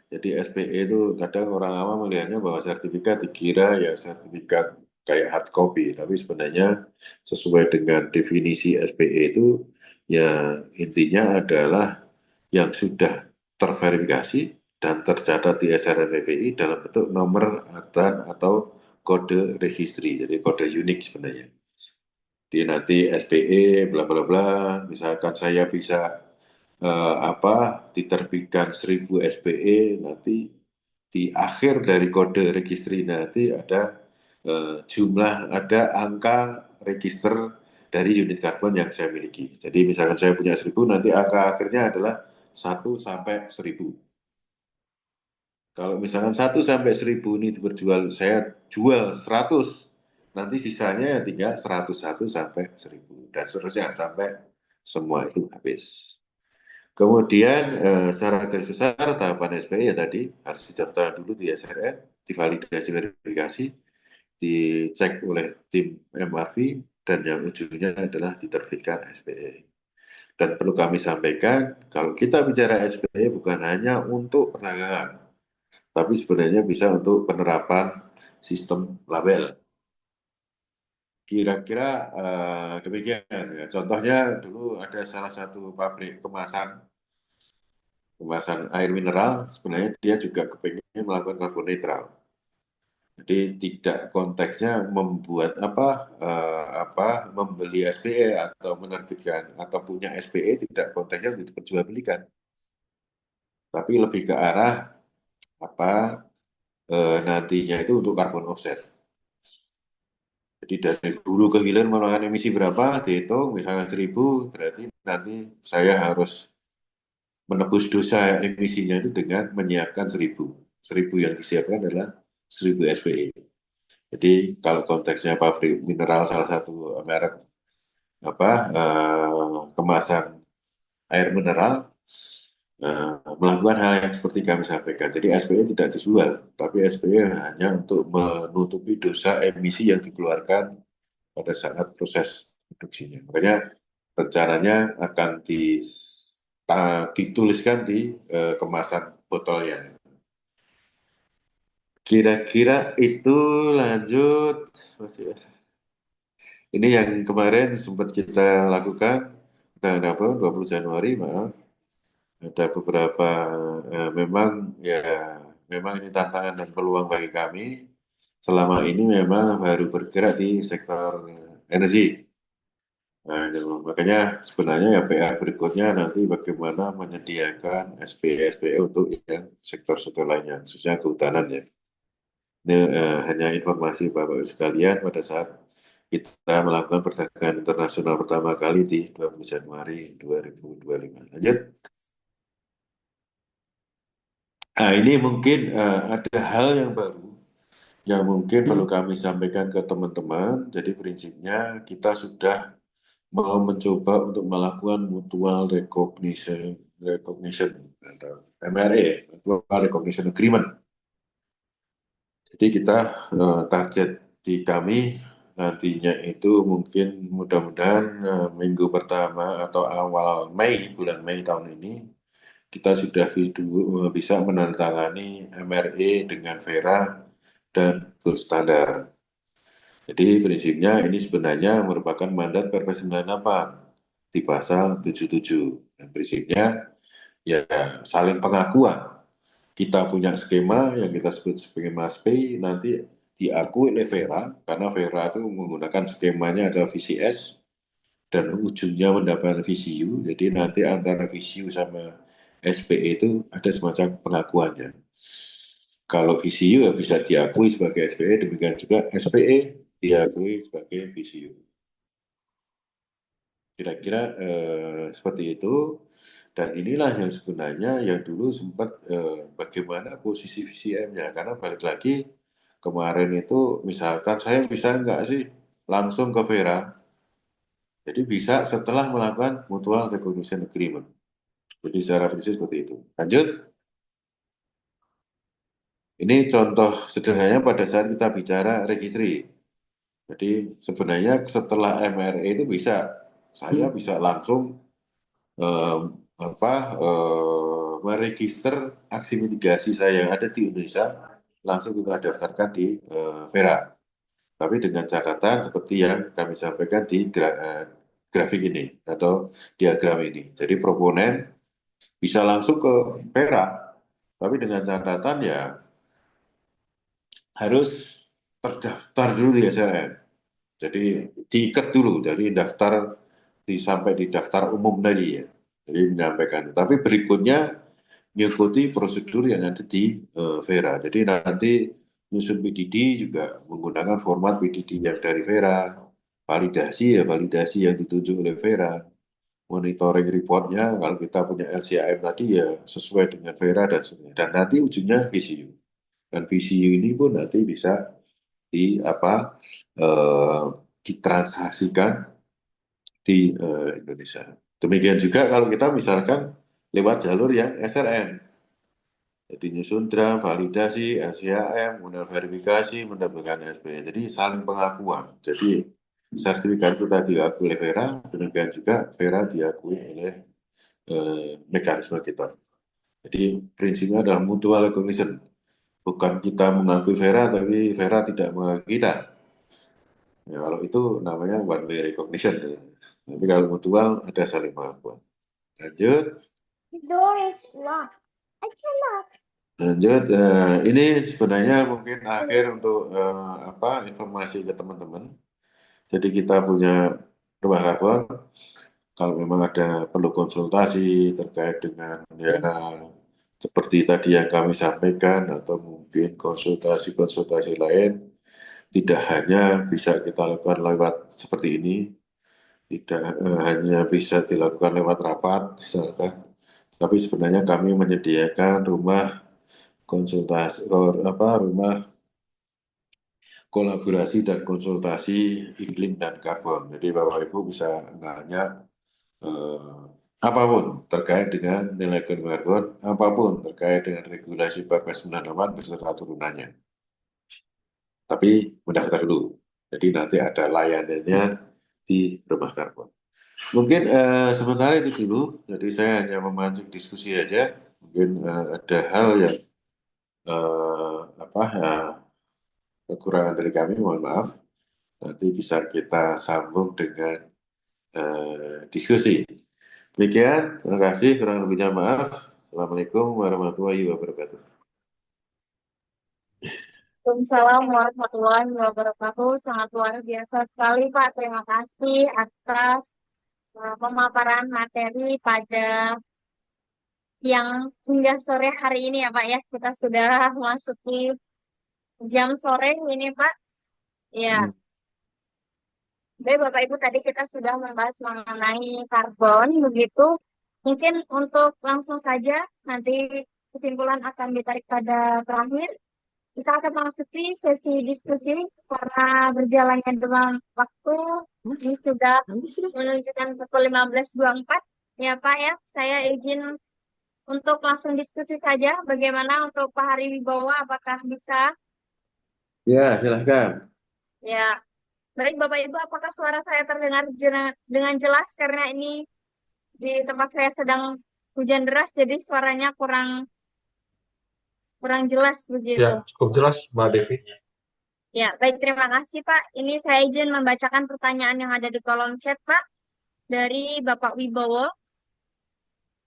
Jadi SPE itu kadang orang awam melihatnya bahwa sertifikat dikira ya sertifikat kayak hard copy, tapi sebenarnya sesuai dengan definisi SPE itu ya intinya adalah yang sudah terverifikasi dan tercatat di SRN PPI dalam bentuk nomor dan atau kode registry, jadi kode unik sebenarnya. Jadi nanti SPE bla bla bla, misalkan saya bisa diterbitkan 1000 SPE, nanti di akhir dari kode registry nanti ada ada angka register dari unit karbon yang saya miliki. Jadi misalkan saya punya 1000, nanti angka akhirnya adalah 1 sampai 1000. Kalau misalkan 1 sampai 1000 ini berjual, saya jual 100, nanti sisanya tinggal 101 sampai 1000 dan seterusnya sampai semua itu habis. Kemudian secara garis besar tahapan SPI ya tadi harus didaftarkan dulu di SRN, divalidasi verifikasi, dicek oleh tim MRV, dan yang ujungnya adalah diterbitkan SPE. Dan perlu kami sampaikan, kalau kita bicara SPE bukan hanya untuk perdagangan, tapi sebenarnya bisa untuk penerapan sistem label. Kira-kira demikian ya. Contohnya dulu ada salah satu pabrik kemasan air mineral, sebenarnya dia juga kepingin melakukan karbon netral. Jadi tidak konteksnya membuat membeli SPE atau menerbitkan atau punya SPE, tidak konteksnya untuk diperjualbelikan, tapi lebih ke arah apa nantinya itu untuk carbon offset. Jadi dari hulu ke hilir melakukan emisi berapa, dihitung misalnya 1000, berarti nanti saya harus menebus dosa emisinya itu dengan menyiapkan 1000. 1000 yang disiapkan adalah 1000 SPE. Jadi kalau konteksnya pabrik mineral salah satu merek kemasan air mineral melakukan hal yang seperti kami sampaikan. Jadi SPE tidak dijual, tapi SPE hanya untuk menutupi dosa emisi yang dikeluarkan pada saat proses produksinya. Makanya rencananya akan dituliskan di kemasan botolnya. Kira-kira itu. Lanjut, masih. Ini yang kemarin sempat kita lakukan tanggal 20 Januari, maaf. Ada beberapa memang ini tantangan dan peluang bagi kami. Selama ini memang baru bergerak di sektor energi. Nah, makanya sebenarnya ya PR berikutnya nanti bagaimana menyediakan SPE untuk yang sektor-sektor lainnya, khususnya kehutanan ya. Ini hanya informasi Bapak Ibu sekalian pada saat kita melakukan perdagangan internasional pertama kali di 20 Januari 2025. Lanjut. Nah, ini mungkin ada hal yang baru yang mungkin perlu kami sampaikan ke teman-teman. Jadi prinsipnya kita sudah mau mencoba untuk melakukan mutual recognition atau MRA, Mutual Recognition Agreement. Jadi kita target di kami nantinya itu mungkin mudah-mudahan minggu pertama atau awal Mei, bulan Mei tahun ini, kita sudah bisa menandatangani MRA dengan Vera dan Gold Standard. Jadi prinsipnya ini sebenarnya merupakan mandat Perpres 98 di pasal 77. Dan prinsipnya ya saling pengakuan. Kita punya skema yang kita sebut skema SPI, nanti diakui oleh Vera, karena Vera itu menggunakan skemanya adalah VCS, dan ujungnya mendapatkan VCU. Jadi nanti antara VCU sama SPE itu ada semacam pengakuannya. Kalau VCU ya bisa diakui sebagai SPE, demikian juga SPE diakui sebagai VCU. Kira-kira seperti itu. Dan inilah yang sebenarnya yang dulu sempat bagaimana posisi VCM-nya. Karena balik lagi kemarin itu misalkan saya bisa nggak sih langsung ke Vera. Jadi bisa setelah melakukan mutual recognition agreement. Jadi secara prinsip seperti itu. Lanjut. Ini contoh sederhananya pada saat kita bicara registry. Jadi sebenarnya setelah MRE itu bisa, saya bisa langsung eh, meregister aksi mitigasi saya yang ada di Indonesia, langsung kita daftarkan di Vera. Tapi dengan catatan seperti yang kami sampaikan di grafik ini atau diagram ini. Jadi proponen bisa langsung ke Vera, tapi dengan catatan ya harus terdaftar dulu di SLM. Jadi diikat dulu, jadi sampai di daftar umum tadi ya. Jadi menyampaikan. Tapi berikutnya mengikuti prosedur yang ada di Vera. Jadi nanti nyusun PDD juga menggunakan format PDD yang dari Vera. Validasi ya validasi yang ditunjuk oleh Vera. Monitoring reportnya kalau kita punya LCAM tadi ya sesuai dengan Vera dan sebagainya. Dan nanti ujungnya VCU. Dan VCU ini pun nanti bisa di eh, ditransaksikan di Indonesia. Demikian juga kalau kita misalkan lewat jalur yang SRM. Jadi nyusun draft, validasi, SCAM, kemudian verifikasi, mendapatkan SP. Jadi saling pengakuan. Jadi sertifikat itu tadi diakui oleh Vera, demikian juga Vera diakui oleh mekanisme kita. Jadi prinsipnya adalah mutual recognition. Bukan kita mengakui Vera, tapi Vera tidak mengakui kita. Ya, kalau itu namanya one way recognition. Tapi kalau mutual ada saling pengakuan. Lanjut. The door is locked. I cannot. Lanjut, ini sebenarnya mungkin akhir untuk informasi ke teman-teman. Jadi kita punya rumah karbon. Kalau memang ada perlu konsultasi terkait dengan ya seperti tadi yang kami sampaikan atau mungkin konsultasi-konsultasi lain, tidak hanya bisa kita lakukan lewat seperti ini, tidak hanya bisa dilakukan lewat rapat, misalkan, tapi sebenarnya kami menyediakan rumah konsultasi, rumah kolaborasi dan konsultasi iklim dan karbon. Jadi Bapak Ibu bisa nanya eh, apapun terkait dengan nilai karbon, apapun terkait dengan regulasi Perpres 98 beserta turunannya. Tapi mendaftar dulu. Jadi nanti ada layanannya di rumah karbon. Mungkin sementara itu dulu. Jadi saya hanya memancing diskusi aja. Mungkin ada hal yang eh, apa kekurangan dari kami, mohon maaf. Nanti bisa kita sambung dengan diskusi. Demikian, terima kasih. Kurang lebihnya maaf. Assalamualaikum warahmatullahi wabarakatuh. Waalaikumsalam warahmatullahi wabarakatuh. Sangat luar biasa sekali, Pak. Terima kasih atas pemaparan materi pada yang hingga sore hari ini ya, Pak ya. Kita sudah masuki jam sore ini, Pak. Ya, Hmm. baik Bapak Ibu tadi kita sudah membahas mengenai karbon, begitu. Mungkin untuk langsung saja nanti kesimpulan akan ditarik pada terakhir. Kita akan memasuki sesi diskusi karena berjalannya dengan waktu ini sudah menunjukkan pukul 15.24. Ya Pak ya, saya izin untuk langsung diskusi saja. Bagaimana untuk Pak Hari Wibowo, apakah bisa? Ya, silahkan. Ya, baik Bapak Ibu, apakah suara saya terdengar dengan jelas karena ini di tempat saya sedang hujan deras, jadi suaranya kurang kurang jelas Ya, begitu. cukup jelas, Mbak Devi. Ya, baik terima kasih Pak. Ini saya izin membacakan pertanyaan yang ada di kolom chat Pak dari Bapak Wibowo.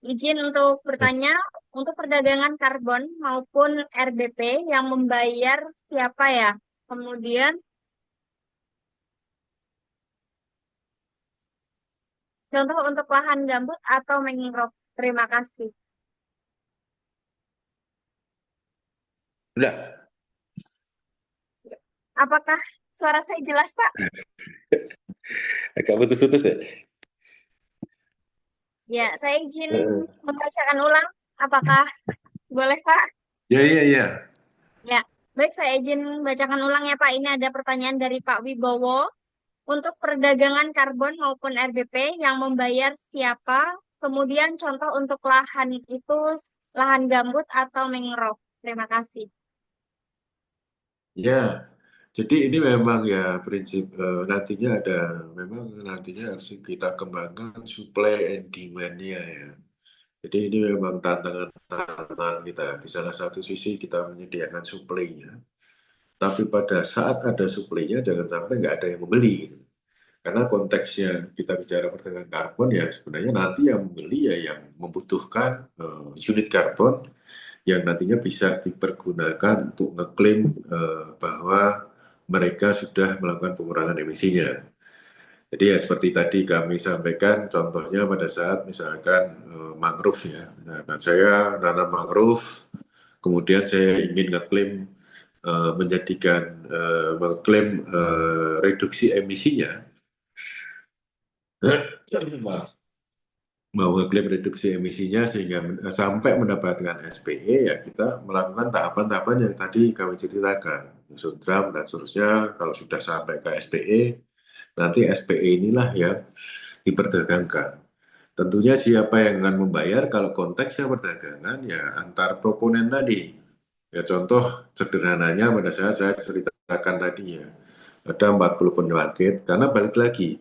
Izin untuk bertanya, untuk perdagangan karbon maupun RBP yang membayar siapa ya? Kemudian Contoh untuk lahan gambut atau mangrove. Terima kasih. Udah, Apakah suara saya jelas, Pak? agak putus-putus ya. Ya, saya izin Eh, membacakan ulang. Apakah boleh, Pak? Ya, iya, iya. Ya, baik, saya izin bacakan ulang ya, Pak. Ini ada pertanyaan dari Pak Wibowo. Untuk perdagangan karbon maupun RBP yang membayar siapa? Kemudian contoh untuk lahan itu lahan gambut atau mangrove. Terima kasih. Ya, jadi ini memang ya prinsip nantinya ada, memang nantinya harus kita kembangkan supply and demand-nya ya. Jadi ini memang tantangan kita. Di salah satu sisi kita menyediakan supply-nya, tapi pada saat ada supply-nya jangan sampai nggak ada yang membeli, gitu. Karena konteksnya kita bicara perdagangan karbon ya sebenarnya nanti yang membeli ya yang membutuhkan unit karbon yang nantinya bisa dipergunakan untuk ngeklaim bahwa mereka sudah melakukan pengurangan emisinya. Jadi ya seperti tadi kami sampaikan contohnya pada saat misalkan mangrove ya. Nah, saya nanam mangrove, kemudian saya ingin ngeklaim menjadikan mengklaim reduksi emisinya. Mau ngeklaim reduksi emisinya sehingga sampai mendapatkan SPE ya kita melakukan tahapan-tahapan yang tadi kami ceritakan, nyusun draft dan seterusnya. Kalau sudah sampai ke SPE, nanti SPE inilah yang diperdagangkan. Tentunya siapa yang akan membayar kalau konteksnya perdagangan ya antar proponen tadi. Ya contoh sederhananya pada saat saya ceritakan tadi ya, ada 40 pembangkit karena balik lagi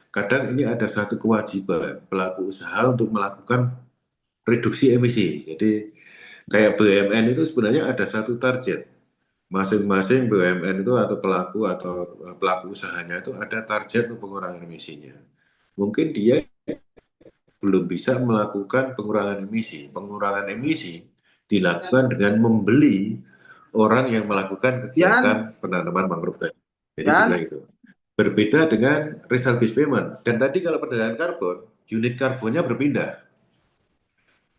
kadang ini ada satu kewajiban pelaku usaha untuk melakukan reduksi emisi. Jadi kayak BUMN itu sebenarnya ada satu target. Masing-masing BUMN itu atau pelaku usahanya itu ada target untuk pengurangan emisinya. Mungkin dia belum bisa melakukan pengurangan emisi. Pengurangan emisi dilakukan dengan membeli orang yang melakukan kegiatan penanaman mangrove tadi. Jadi sebenarnya itu. Berbeda dengan result based payment. Dan tadi kalau perdagangan karbon, unit karbonnya berpindah.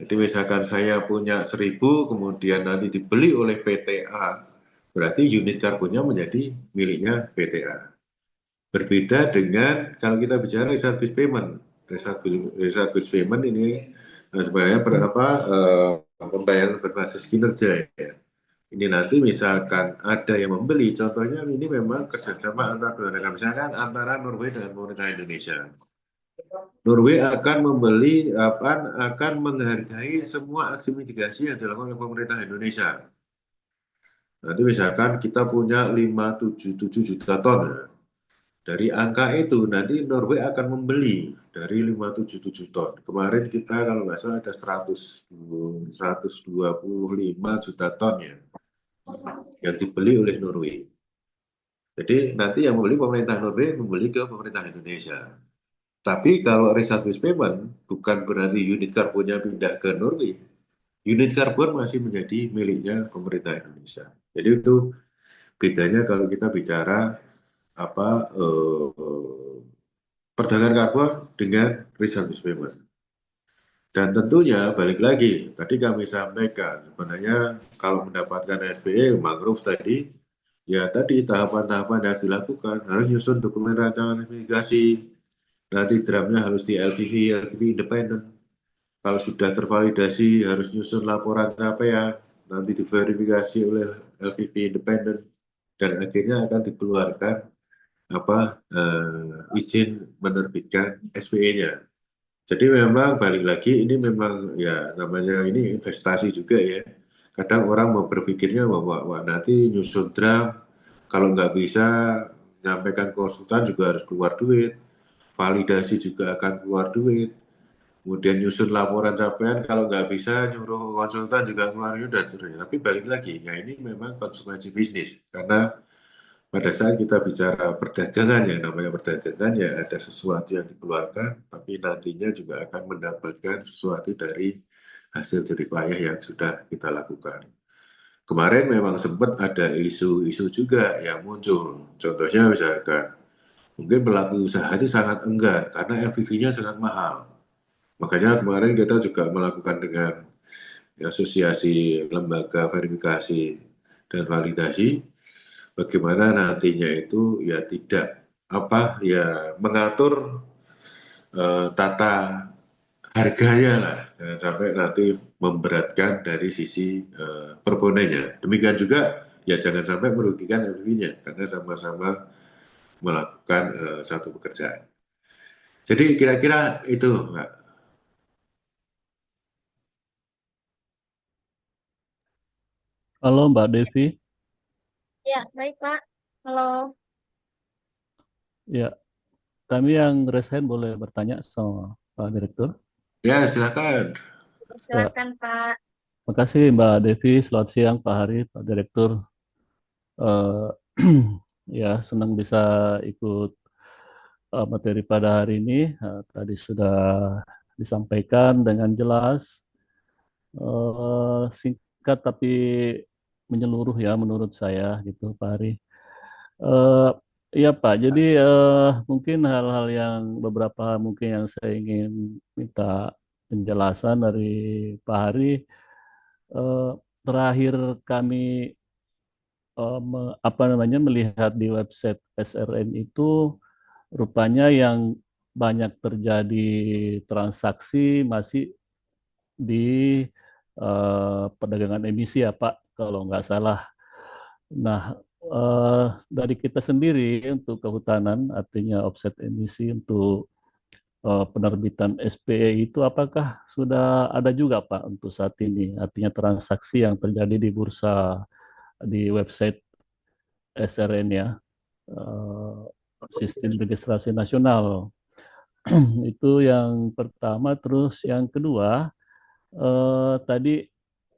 Jadi misalkan saya punya 1.000, kemudian nanti dibeli oleh PTA, berarti unit karbonnya menjadi miliknya PTA. Berbeda dengan kalau kita bicara result based payment. Result based payment ini sebenarnya berapa pembayaran berbasis kinerja ya. Ini nanti misalkan ada yang membeli, contohnya ini memang kerjasama antara dua negara, misalkan antara Norway dengan pemerintah Indonesia. Norway akan akan menghargai semua aksi mitigasi yang dilakukan oleh pemerintah Indonesia. Nanti misalkan kita punya 577 juta ton. Ya. Dari angka itu nanti Norway akan membeli dari 577 ton. Kemarin kita kalau nggak salah ada 125 juta ton ya yang dibeli oleh Norway. Jadi nanti yang membeli pemerintah Norway membeli ke pemerintah Indonesia. Tapi kalau result based payment bukan berarti unit karbonnya pindah ke Norway. Unit karbon masih menjadi miliknya pemerintah Indonesia. Jadi itu bedanya kalau kita bicara apa perdagangan karbon dengan result based payment. Dan tentunya balik lagi, tadi kami sampaikan sebenarnya kalau mendapatkan SPE mangrove tadi, ya tadi tahapan-tahapan yang harus dilakukan, harus nyusun dokumen rancangan mitigasi, nanti draftnya harus di LVV independen. Kalau sudah tervalidasi harus nyusun laporan capaian, nanti diverifikasi oleh LVP independen, dan akhirnya akan dikeluarkan izin menerbitkan SPE-nya. Jadi memang balik lagi ini memang ya namanya ini investasi juga ya. Kadang orang mau berpikirnya bahwa wah, nanti nyusun draft, kalau nggak bisa nyampaikan konsultan juga harus keluar duit, validasi juga akan keluar duit, kemudian nyusun laporan capaian kalau nggak bisa nyuruh konsultan juga keluar duit dan seterusnya. Tapi balik lagi, ya ini memang konsumsi bisnis karena pada saat kita bicara perdagangan, yang namanya perdagangan ya ada sesuatu yang dikeluarkan, tapi nantinya juga akan mendapatkan sesuatu dari hasil jerih payah yang sudah kita lakukan. Kemarin memang sempat ada isu-isu juga yang muncul. Contohnya misalkan mungkin pelaku usaha ini sangat enggan karena FVV-nya sangat mahal. Makanya kemarin kita juga melakukan dengan asosiasi lembaga verifikasi dan validasi, bagaimana nantinya itu ya tidak mengatur tata harganya lah, jangan sampai nanti memberatkan dari sisi perbonennya. Demikian juga ya jangan sampai merugikan FV-nya karena sama-sama melakukan satu pekerjaan. Jadi kira-kira itu, Mbak. Halo Mbak Devi, Ya, baik Pak. Halo. ya kami yang resign boleh bertanya sama Pak Direktur. Ya, silakan. Ya, Silakan Pak. makasih Mbak Devi. Selamat siang Pak Hari, Pak Direktur. Eh, ya senang bisa ikut materi pada hari ini. Tadi sudah disampaikan dengan jelas, singkat tapi menyeluruh ya menurut saya gitu Pak Hari. Eh, Iya Pak, jadi mungkin hal-hal yang beberapa mungkin yang saya ingin minta penjelasan dari Pak Hari. Eh, Terakhir kami melihat di website SRN itu rupanya yang banyak terjadi transaksi masih di perdagangan emisi ya Pak, kalau nggak salah. Nah, dari kita sendiri untuk kehutanan, artinya offset emisi untuk penerbitan SPE itu apakah sudah ada juga Pak untuk saat ini? Artinya transaksi yang terjadi di bursa di website SRN ya, eh, Sistem Registrasi Nasional. Itu yang pertama. Terus yang kedua, tadi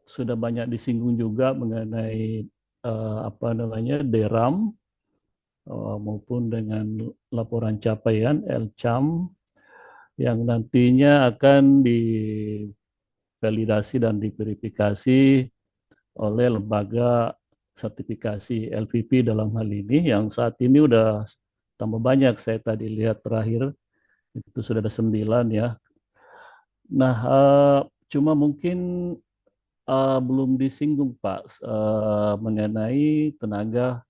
sudah banyak disinggung juga mengenai DERAM maupun dengan laporan capaian LCAM yang nantinya akan divalidasi dan diverifikasi oleh lembaga sertifikasi LVP dalam hal ini yang saat ini udah tambah banyak. Saya tadi lihat terakhir itu sudah ada 9 ya. Nah, cuma mungkin belum disinggung Pak mengenai tenaga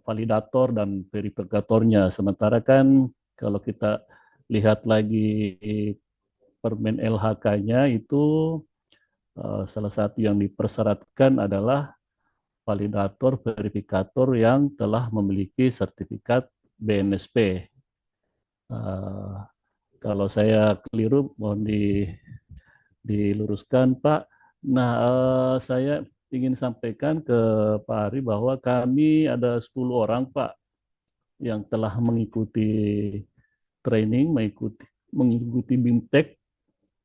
validator dan verifikatornya. Sementara kan kalau kita lihat lagi Permen LHK-nya itu salah satu yang dipersyaratkan adalah validator verifikator yang telah memiliki sertifikat BNSP. Kalau saya keliru mohon diluruskan Pak. Nah, saya ingin sampaikan ke Pak Ari bahwa kami ada 10 orang Pak yang telah mengikuti training, mengikuti BIMTEK,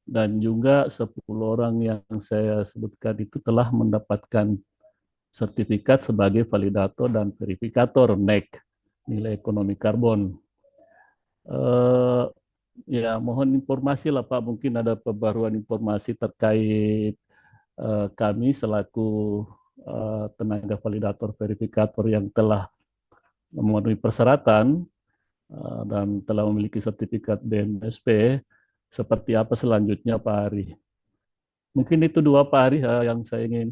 dan juga 10 orang yang saya sebutkan itu telah mendapatkan sertifikat sebagai validator dan verifikator NEC, nilai ekonomi karbon. Eh, Ya, mohon informasi lah Pak, mungkin ada pembaruan informasi terkait kami selaku tenaga validator verifikator yang telah memenuhi persyaratan dan telah memiliki sertifikat BNSP, seperti apa selanjutnya Pak Ari. Mungkin itu dua Pak Ari yang saya ingin